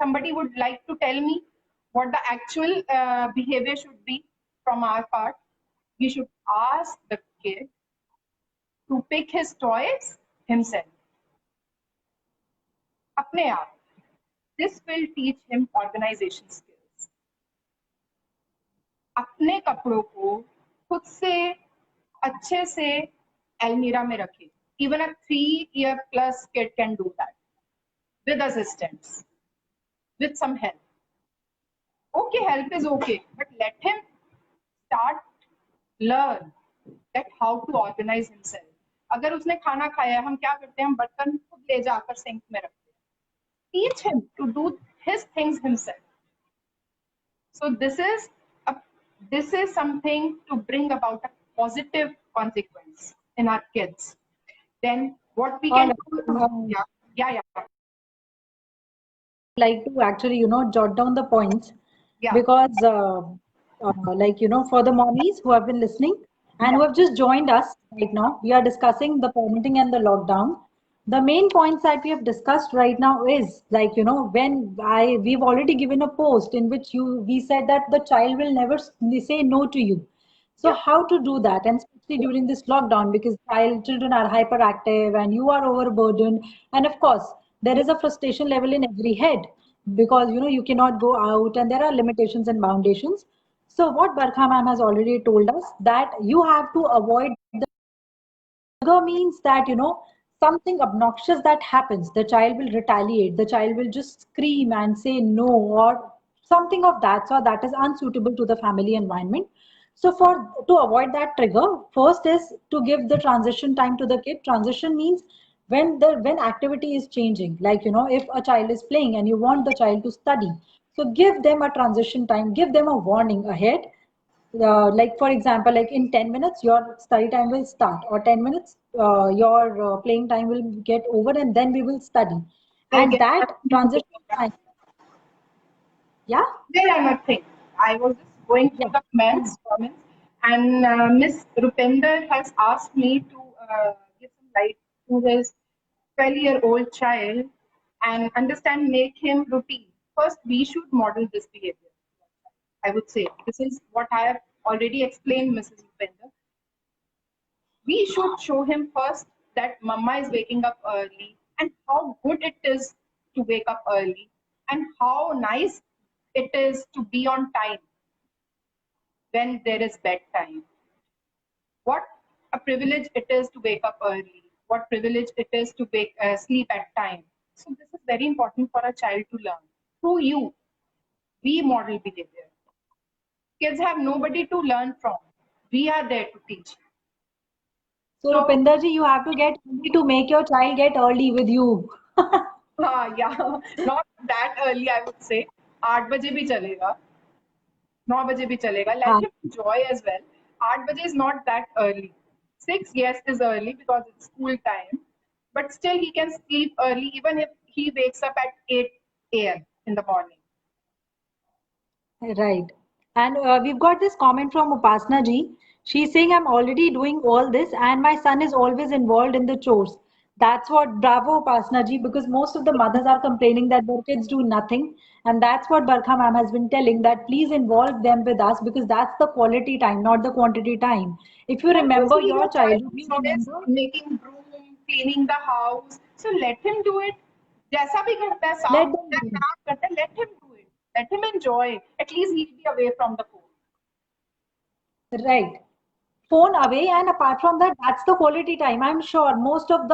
somebody would like to tell me what the actual behavior should be from our part? We should ask the kid to pick his toys himself. अपने आप. This will teach him organization skills. अपने कपड़ों को खुद से अच्छे से अलमीरा में रखे. Even a 3-year-plus kid can do that with assistance, with some help. Okay, help is okay, but let him learn that how to organize himself. अगर उसने खाना खाया है, हम क्या करते हैं, हम बर्तन खुद ले जाकर सिंक में रखते हैं. Teach him to do his things himself. So this is something to bring about a positive consequence in our kids. Then what we can do, yeah. Like to actually, jot down the points, Yeah. because, for the mommies who have been listening and who have just joined us right now, we are discussing the parenting and the lockdown. The main points that we have discussed right now is we've already given a post in which we said that the child will never say no to you. So how to do that, and especially during this lockdown, because children are hyperactive and you are overburdened, and of course there is a frustration level in every head, because you cannot go out and there are limitations and foundations. So what Barkha ma'am has already told us, that you have to avoid the trigger. Means that something obnoxious that happens, the child will retaliate, the child will just scream and say no, or something of that, so that is unsuitable to the family environment. So to avoid that trigger, first is to give the transition time to the kid. Transition means when activity is changing, like if a child is playing and you want the child to study, so give them a transition time, give them a warning ahead. Like for example, like in 10 minutes your study time will start, or 10 minutes your playing time will get over, and then we will study. And that transition time, yeah, Nothing. I was just going through the comments, and Miss Rupinder has asked me to give some light to his 12-year-old child and make him routine. First, we should model this behavior. I would say this is what I have already explained, Mrs. Rupinder. We should show him first that Mama is waking up early, and how good it is to wake up early, and how nice it is to be on time when there is bedtime. What a privilege it is to wake up early. What privilege it is to sleep at time. So this is very important for a child to learn. Through you, we model behavior. Kids have nobody to learn from. We are there to teach. So So Rupinder ji, you have to get early to make your child get early with you. yeah, not that early I would say. 8 बजे भी चलेगा, 9 बजे भी चलेगा. Let हाँ, him enjoy as well. 8 बजे is not that early. 6, yes, is early because it's school time. But still he can sleep early even if he wakes up at 8 a.m. in the morning. right. And we've got this comment from Upasna ji. She's saying, I'm already doing all this and my son is always involved in the chores. That's what, bravo Upasna ji, because most of the mothers are complaining that their kids do nothing. And that's what Barkha ma'am has been telling, that please involve them with us because that's the quality time, not the quantity time. If you remember Obviously, your your child childhood, you is remember, making broom, cleaning the house. So let him do it. जैसा भी करता है, let साफ them करता है, do it. काम करता है, let him do it. Let him enjoy. At least he'll be away from the phone. Right. Phone away, and apart from that, that's the quality time. I'm sure most of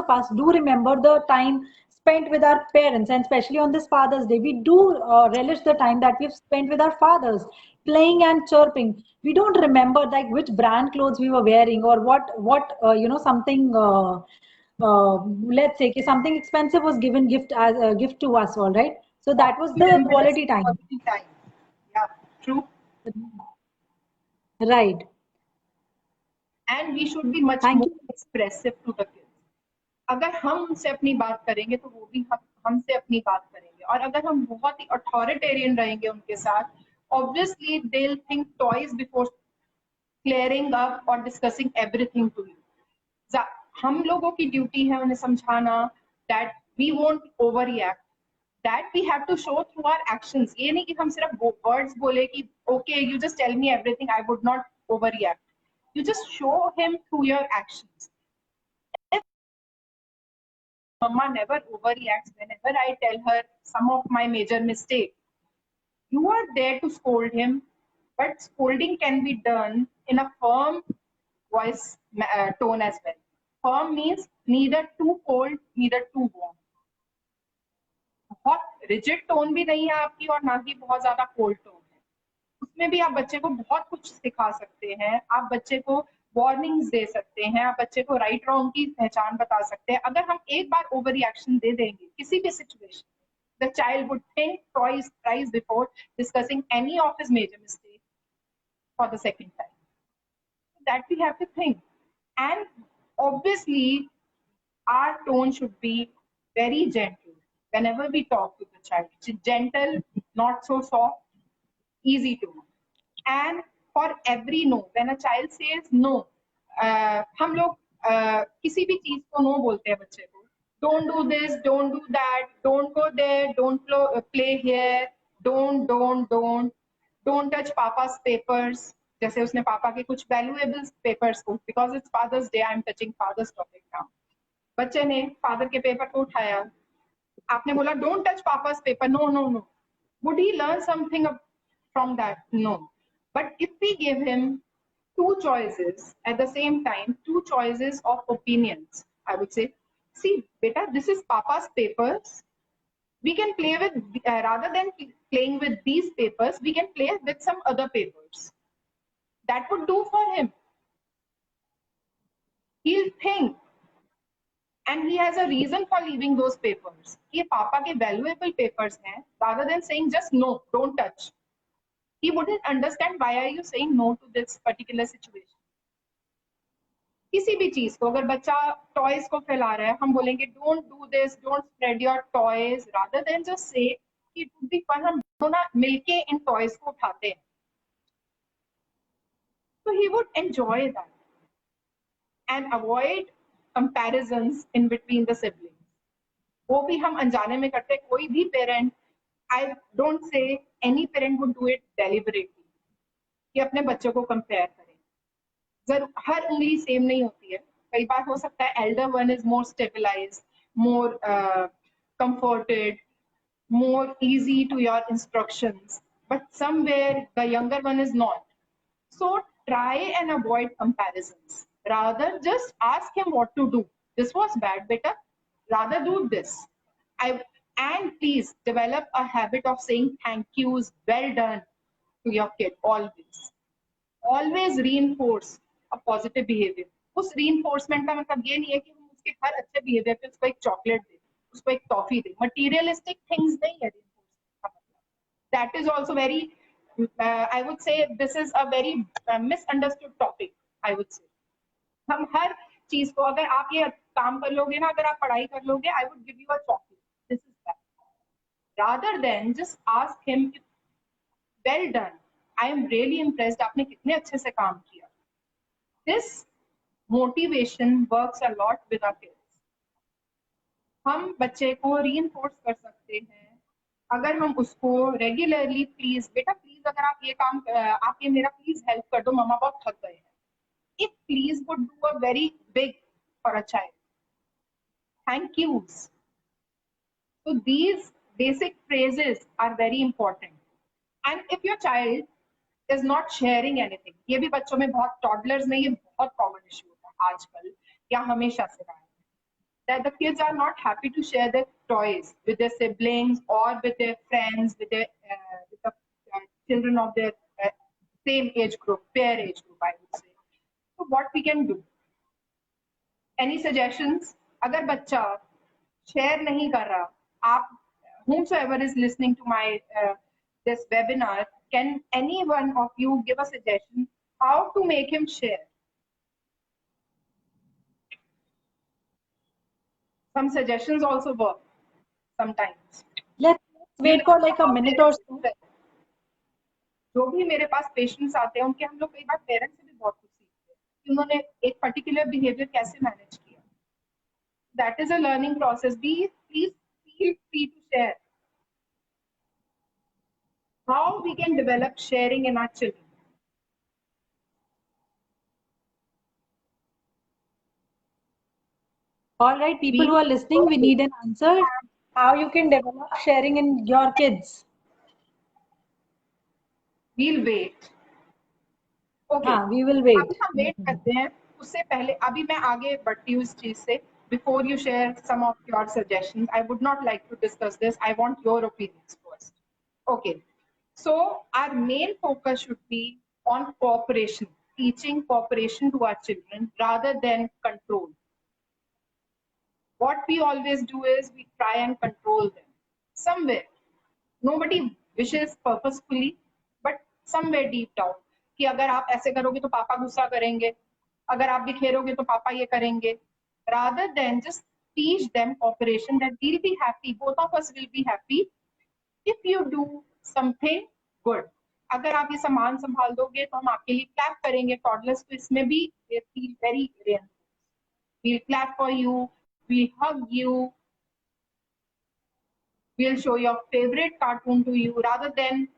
us do remember the time spent with our parents, and especially on this Father's Day, we do relish the time that we've spent with our fathers, playing and chirping. We don't remember like which brand clothes we were wearing or what something. Let's say something expensive was given gift as a gift to us, all right. So that was the Remember this quality time. quality time. Yeah, true. Right. And we should be much Thank more you. expressive to the kids. अगर हम उनसे अपनी बात करेंगे तो वो भी हमसे अपनी बात करेंगे, और अगर हम बहुत ही अथॉरिटेरियन रहेंगे उनके साथ, obviously they'll think twice before clearing up or discussing everything to you. हम लोगों की ड्यूटी है उन्हें समझाना that we won't overreact, that we have to show through our actions. ये नहीं कि हम सिर्फ words बोले कि okay you just tell me everything, I would not overreact. You just show him through your actions. Mama never overreacts whenever I tell her some of my major mistakes. You are there to scold him, but scolding can be done in a firm voice tone as well. Firm means neither too cold, neither too warm. बहुत rigid tone भी नहीं है आपकी और ना ही बहुत ज्यादा cold tone है. उसमें भी आप बच्चे को बहुत कुछ सिखा सकते हैं. आप बच्चे को वार्निंग्स दे सकते हैं, आप बच्चे को राइट रॉन्ग की पहचान बता सकते हैं. अगर हम एक बार ओवर रिएक्शन दे देंगे किसी भी situation, the child would think twice before discussing any of his major mistakes for the second time. That we have to think. And obviously, our tone should be very gentle whenever we talk to the child. Gentle, not so soft, easy to know. And for every no, when a child says no, हम लोग किसी भी चीज को no बोलते हैं बच्चे को. Don't do this, don't do that, don't go there, don't play here, don't touch papa's papers. जैसे उसने पापा के कुछ वैल्यूएबल पेपर्स को, because it's Father's Day, I am touching father's topic now. बच्चे ने फादर के पेपर को उठाया, आपने बोला डोंट टच पापा's paper, no no no. Would he learn something from that? No. But if we give him two choices at the same time, two choices of opinions, I would say, see, beta, this is papa's papers. We can play with, rather than playing with these papers, we can play with some other papers. That would do for him. He'll think, and he has a reason for leaving those papers. ये पापा के valuable papers हैं, rather than saying just no, don't touch. He wouldn't understand why are you saying no to this particular situation. किसी भी चीज को, अगर बच्चा टॉयज को फैला रहा है, हम बोलेंगे don't do this, don't spread your toys, rather than just say it would be fun, हम दोनों ना मिलके इन टॉयज को उठाते हैं. So he would enjoy that and avoid comparisons in between the siblings. वो भी हम अनजाने में करते. कोई भी parent, I don't say any parent would do it deliberately कि अपने बच्चों को कंपेयर करें. जरूर हर उंगली सेम नहीं होती है. कई बार हो सकता है elder one is more stabilised, more comforted, more easy to your instructions, but somewhere the younger one is not. So try and avoid comparisons. Rather, just ask him what to do. This was bad, beta. Rather do this. I and please develop a habit of saying thank yous, well done to your kid always. Always reinforce a positive behavior. उस reinforcement का मतलब ये नहीं है कि हम उसके हर अच्छे behavior पे उसको एक chocolate दे, उसको एक toffee दे. Materialistic things नहीं है reinforcement का मतलब. That is also very, I would say this is a very misunderstood topic. I would say हम हर चीज को अगर आप ये काम कर लोगे ना, अगर आप पढ़ाई कर लोगे, I would give you a chocolate. This is that. Rather than just ask him, well done. I am really impressed. आपने कितने अच्छे से काम किया. This motivation works a lot with our kids. हम बच्चे को reinforce कर सकते हैं अगर हम उसको रेगुलरली प्लीज बेटा प्लीज अगर आप ये काम आप ये मेरा प्लीज हेल्प कर दो, मम्मा बहुत थक गए हैं. If please would do a very big for a child. Thank yous. So these basic phrases are very important. And if your child is not sharing anything, ये भी बच्चों में बहुत toddlers में ये बहुत common issue होता है आजकल या हमेशा से रहा है. That the kids are not happy to share their toys with their siblings or with their friends, with the children of their same age group, pair age group, I would say. So what we can do? Any suggestions? अगर बच्चा share नहीं कर रहा, आप whomsoever is listening to my this webinar, can any one of you give a suggestion how to make him share? Some suggestions also work sometimes. Let's wait for like a minute or so. जो भी मेरे पास patients आते हैं उनके हम लोग कई बार parents से भी बहुत कुछ सीखते हैं कि उन्होंने एक पर्टिकुलर बिहेवियर कैसे मैनेज किया. That is a learning process. Be please feel free to share. How we can develop sharing in our children. All right, people who are listening, we need an answer. How you can develop sharing in your kids? We'll wait. Okay. हाँ, we will wait. अभी हम wait करते हैं. उससे पहले अभी मैं आगे बढ़ती हूँ इस चीज से. Before you share some of your suggestions, I would not like to discuss this. I want your opinions first. Okay. So our main focus should be on cooperation, teaching cooperation to our children rather than control. What we always do is we try and control them. Somewhere, nobody wishes purposefully, but somewhere deep down, कि अगर आप ऐसे करोगे तो पापा गुस्सा करेंगे, अगर आप बिखेरोगे तो पापा ये करेंगे. Rather than just teach them cooperation, that we'll be happy, both of us will be happy if you do something good. अगर आप ये सामान संभाल दोगे तो हम आपके लिए क्लैप करेंगे. टॉडलर्स को इसमें भी feel very reinforced. We'll clap for you, we'll hug you, we'll show your favorite cartoon to you, rather than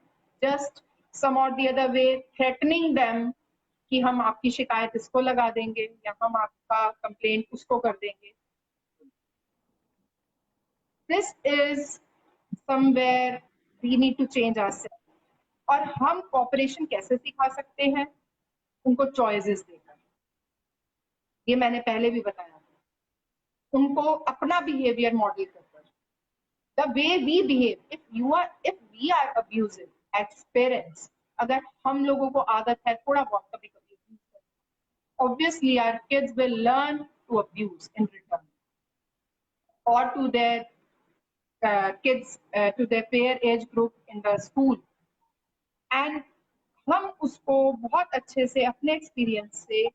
just some or the other way threatening them कि हम आपकी शिकायत इसको लगा देंगे या हम आपका कंप्लेंट उसको कर देंगे. This is somewhere we need to change ourselves. और हम कॉपरेशन कैसे सिखा सकते हैं? उनको चॉइसेस देकर. ये मैंने पहले भी बताया था. उनको अपना बिहेवियर मॉडल कर. The way we behave, if we are abusive as parents, अगर हम लोगों को आदत है थोड़ा बहुत कभी कभी abuse करने, obviously our kids will learn to abuse in return, or to their kids to their peer age group in the school. And हम उसको बहुत अच्छे से अपने एक्सपीरियंस से.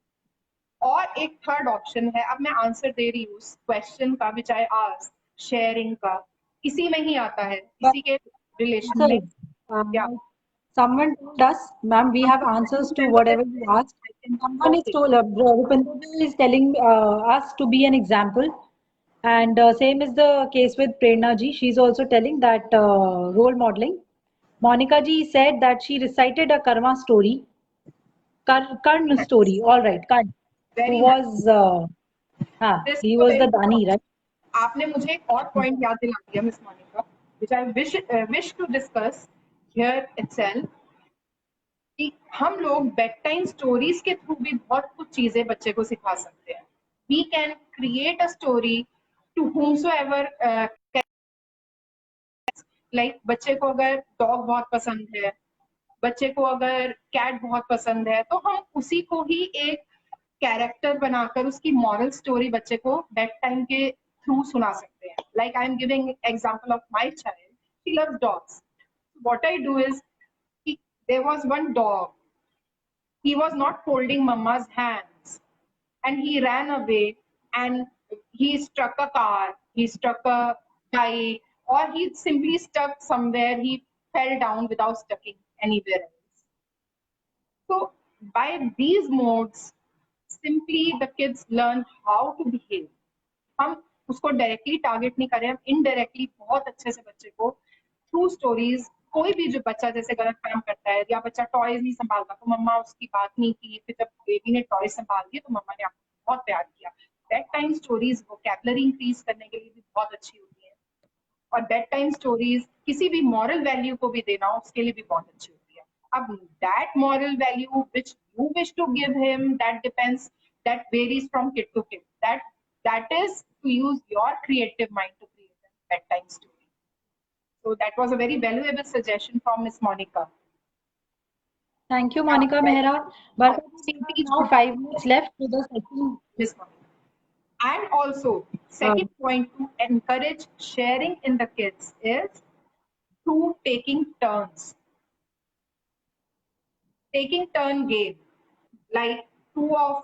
और एक थर्ड ऑप्शन है, अब मैं आंसर दे रही हूँ उस क्वेश्चन का विच आई आस्क्ड, शेयरिंग का. इसी में ही आता है, इसी के रिलेशन में. क्या someone told us, ma'am, we have answers to whatever you asked. Someone is told, Rupinder is telling us to be an example, and same is the case with Prerna ji. She's also telling that role modeling. Monica ji said that she recited a karma story, Karn story. All right, Karn, who was he was the Dani, right? आपने मुझे एक और point याद दिला दिया miss Monica, which I wish to discuss here itself, कि हम लोग बेड टाइम स्टोरीज के थ्रू भी बहुत कुछ चीजें बच्चे को सिखा सकते हैं. We can create a story to whomsoever, like बच्चे को अगर डॉग बहुत पसंद है, बच्चे को अगर कैट बहुत पसंद है, तो हम उसी को ही एक कैरेक्टर बनाकर उसकी मॉरल स्टोरी बच्चे को बेड टाइम के थ्रू सुना सकते हैं. Like I am giving example of my child, she loves dogs. What I do is, there was one dog, he was not holding mama's hands and he ran away and he struck a car, he struck a bike, or he simply stuck somewhere, he fell down without stucking anywhere else. So by these modes, simply the kids learn how to behave. हम उसको directly target नहीं कर रहे, हम indirectly बहुत अच्छे से बच्चे को थ्रू स्टोरीज, कोई भी जो बच्चा जैसे गलत काम करता है या बच्चा टॉयज नहीं संभालता तो मम्मा उसकी बात नहीं की, फिर जब बेबी ने टॉय संभाल दिए तो मम्मा ने आपको बहुत प्यार किया. Bed time stories vocabulary increase करने के लिए भी बहुत अच्छी होती है, और बेड टाइम स्टोरीज किसी भी मॉरल वैल्यू को भी देना उसके लिए भी बहुत अच्छी होती है. अब that moral value which you wish to give him, that depends, that varies from kid to kid. That is to use your creative mind to create a bedtime story. So that was a very valuable suggestion from Miss Monica. Thank you, Monica Mehra. But Simply now 5 minutes left to the session. Miss Monica. And also, second point to encourage sharing in the kids is through taking turns. Taking turn game, like two of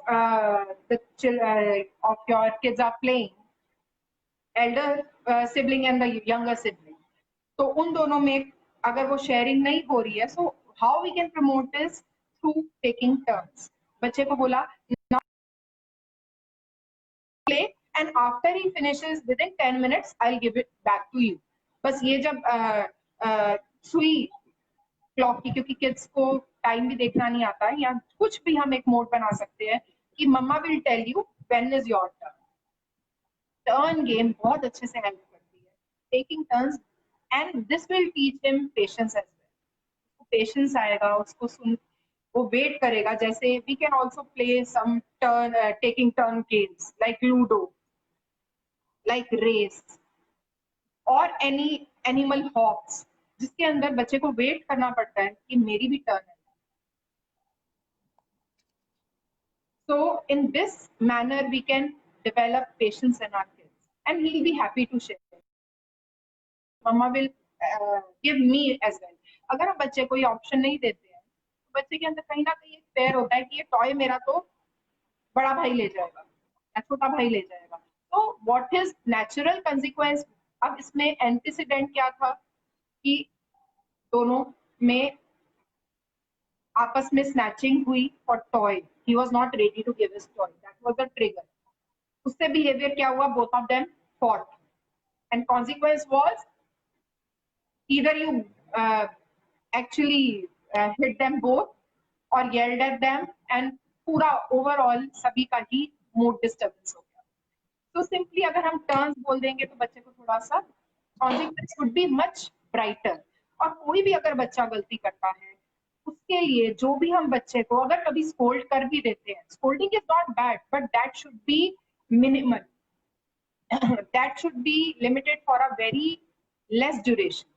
of your kids are playing, elder sibling and the younger sibling. तो उन दोनों में अगर वो sharing नहीं हो रही है, so how we can promote this through taking turns. बच्चे को बोला now play and after he finishes within 10 minutes I'll give it back to you. बस ये जब सुई क्लॉक की, क्योंकि किड्स को टाइम भी देखना नहीं आता है, या कुछ भी हम एक मोड बना सकते हैं कि mamma will tell you when is your turn. Turn game बहुत अच्छे से हेल्प करती है, taking turns, and this will teach him patience as well. Patience आएगा, उसको सुन, वो वेट करेगा. जैसे we can also play some turn taking turn games like Ludo, like race, और एनी एनिमल हॉप्स, जिसके अंदर बच्चे को वेट करना पड़ता है कि मेरी भी टर्न है. So in this manner we can develop patience in our kids and he'll be happy to share. Mama will give me as well. अगर हम बच्चे को ये ऑप्शन नहीं देते हैं तो बच्चे के अंदर कहीं ना कहीं एक फेयर होता है कि ये टॉय मेरा तो बड़ा भाई ले जाएगा या छोटा भाई ले जाएगा. तो व्हाट इज नेचुरल कंसिक्वेंस? अब इसमें एंटीसीडेंट क्या था कि दोनों में आपस में स्नैचिंग हुई for toy. He was not ready to give his toy. That was the trigger. उससे behavior क्या हुआ? Both of them fought, and consequence was either you actually hit them both or yelled at them, and पूरा overall सभी का ही mood disturbance हो गया. So simply अगर हम turns बोल देंगे तो बच्चे को थोड़ा सा consequence would be much brighter. और कोई भी अगर बच्चा गलती करता है उसके लिए जो भी हम बच्चे को अगर कभी स्कोल्ड कर भी देते हैं, scolding is not bad but that should be minimal, that should be limited for a very less duration.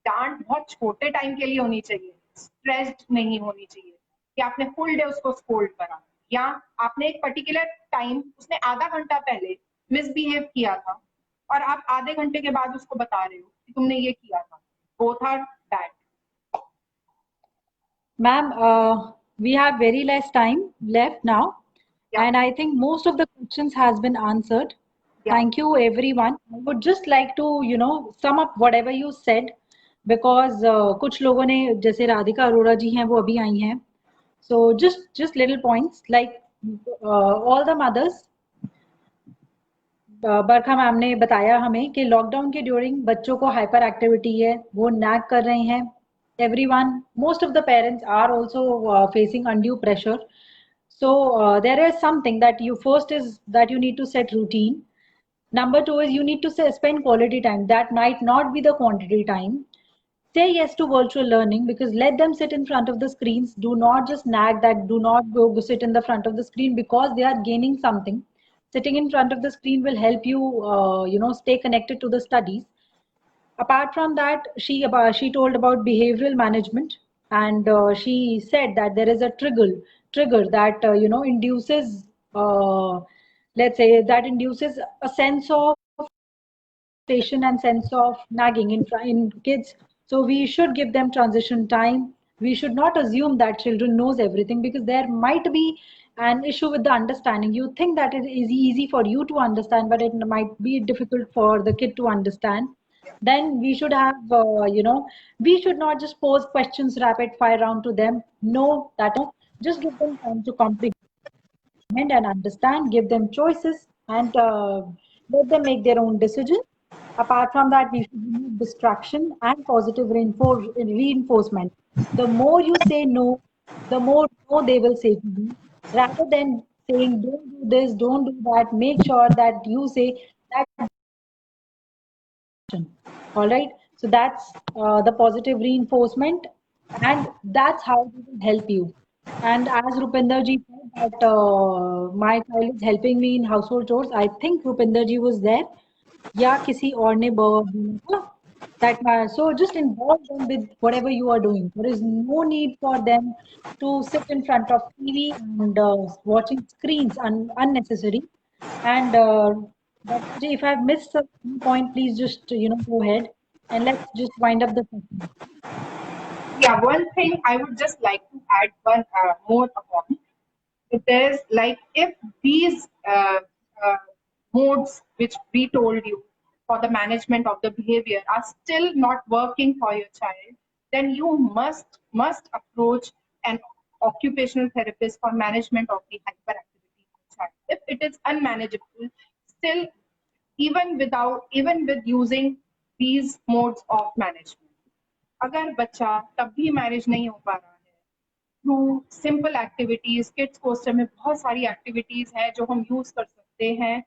डांट बहुत छोटे टाइम के लिए होनी चाहिए, स्ट्रेस्ड नहीं होनी चाहिए कि आपने फुल डे उसको स्कोल्ड करा, या आपने एक पर्टिकुलर टाइम, उसने आधा घंटा पहले मिसबिहेव किया था और आप आधे घंटे के बाद उसको बता रहे हो कि तुमने ये किया था. Both are bad. Ma'am, we have very less time left now, and I think most of the questions has been answered. Thank you, everyone. I would just like to, sum up whatever you said, because कुछ लोगों ने, जैसे राधिका अरोड़ा जी हैं, वो अभी आई हैं. So just little points like all the mothers. Barkha ma'am ने बताया हमें कि लॉकडाउन के ड्यूरिंग बच्चों को हाइपर एक्टिविटी है, वो नैग कर रहे हैं. Everyone, most of the parents are also facing undue pressure. So there is something that you first is that you need to set routine. Number two is you need to spend quality time. That might not be the quantity time. Say yes to virtual learning, because let them sit in front of the screens. Do not just nag that do not go sit in the front of the screen, because they are gaining something. Sitting in front of the screen will help you, stay connected to the studies. Apart from that, she told about behavioral management, and she said that there is a trigger that induces, let's say, that induces a sense of frustration and sense of nagging in kids. So we should give them transition time. We should not assume that children knows everything, because there might be an issue with the understanding. You think that it is easy for you to understand, but it might be difficult for the kid to understand. Then we should have, we should not just pose questions rapid fire round to them. No, that just give them time to comprehend and understand, give them choices, and let them make their own decisions. Apart from that, we should remove distraction and positive reinforcement. The more you say no, the more no they will say to you. Rather than saying, don't do this, don't do that, make sure that you say that. All right. So that's the positive reinforcement, and that's how we will help you. And as Rupinder ji said that my child is helping me in household chores, I think Rupinder ji was there. या किसी और ने बोला था that so just involve them with whatever you are doing. There is no need for them to sit in front of TV and watching screens unnecessary. And Dr. Ji, if I've missed some point, please just go ahead and let's just wind up the session. Yeah, one thing I would just like to add one more upon. It is like if these uh, modes which we told you for the management of the behavior are still not working for your child, then you must approach an occupational therapist for management of the hyperactivity of the child. If it is unmanageable, still even with using these modes of management, अगर बच्चा तब भी manage नहीं हो पा रहा है through simple activities, kids coaster में बहुत सारी एक्टिविटीज हैं जो हम यूज कर सकते हैं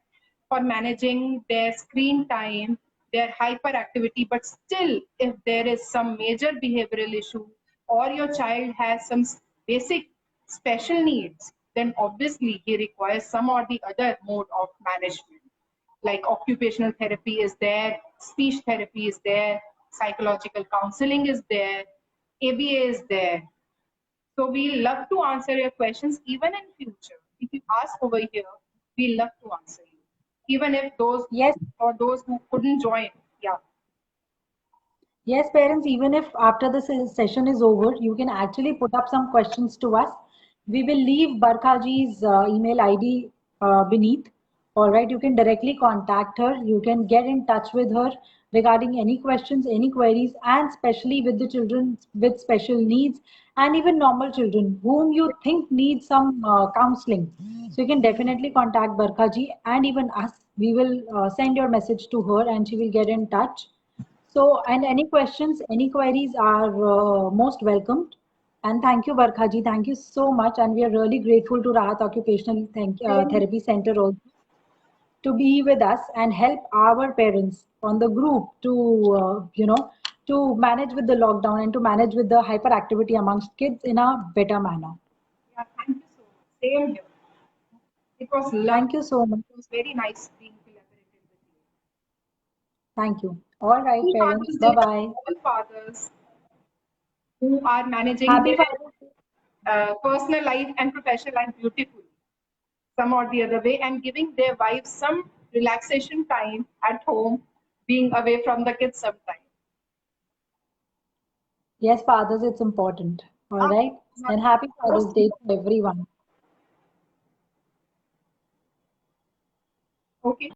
for managing there screen time, their hyperactivity. But still, if there is some major behavioral issue or your child has some basic special needs, then obviously he requires some or the other mode of management. Like occupational therapy is there, speech therapy is there, psychological counseling is there, ABA is there. So we love to answer your questions even in future. If you ask over here, we love to answer you. Even if those Yes, or those who couldn't join, yeah. yes, parents, even if after the session is over, you can actually put up some questions to us. We will leave Barkhaji's email ID beneath. All right, you can directly contact her. You can get in touch with her regarding any questions, any queries, and especially with the children with special needs and even normal children whom you think need some counseling. So you can definitely contact Barkhaji and even us. We will send your message to her and she will get in touch. So, and any questions, any queries are most welcomed. And thank you, Barkhaji. Thank you so much. And we are really grateful to Rahat Occupational Same. Therapy Center also to be with us and help our parents on the group to, to manage with the lockdown and to manage with the hyperactivity amongst kids in a better manner. Yeah, thank you so much. Same here. It was Thank lovely. you so much. It was very nice being collaborated with you. Thank you. All right, Happy parents. Father's Bye Day to bye. all fathers who are managing Happy their Father's Day. personal life and professional life beautifully, some or the other way, and giving their wives some relaxation time at home, being away from the kids sometime. Yes, fathers, it's important. All Ah, right. And happy Father's most Day to everyone. okay.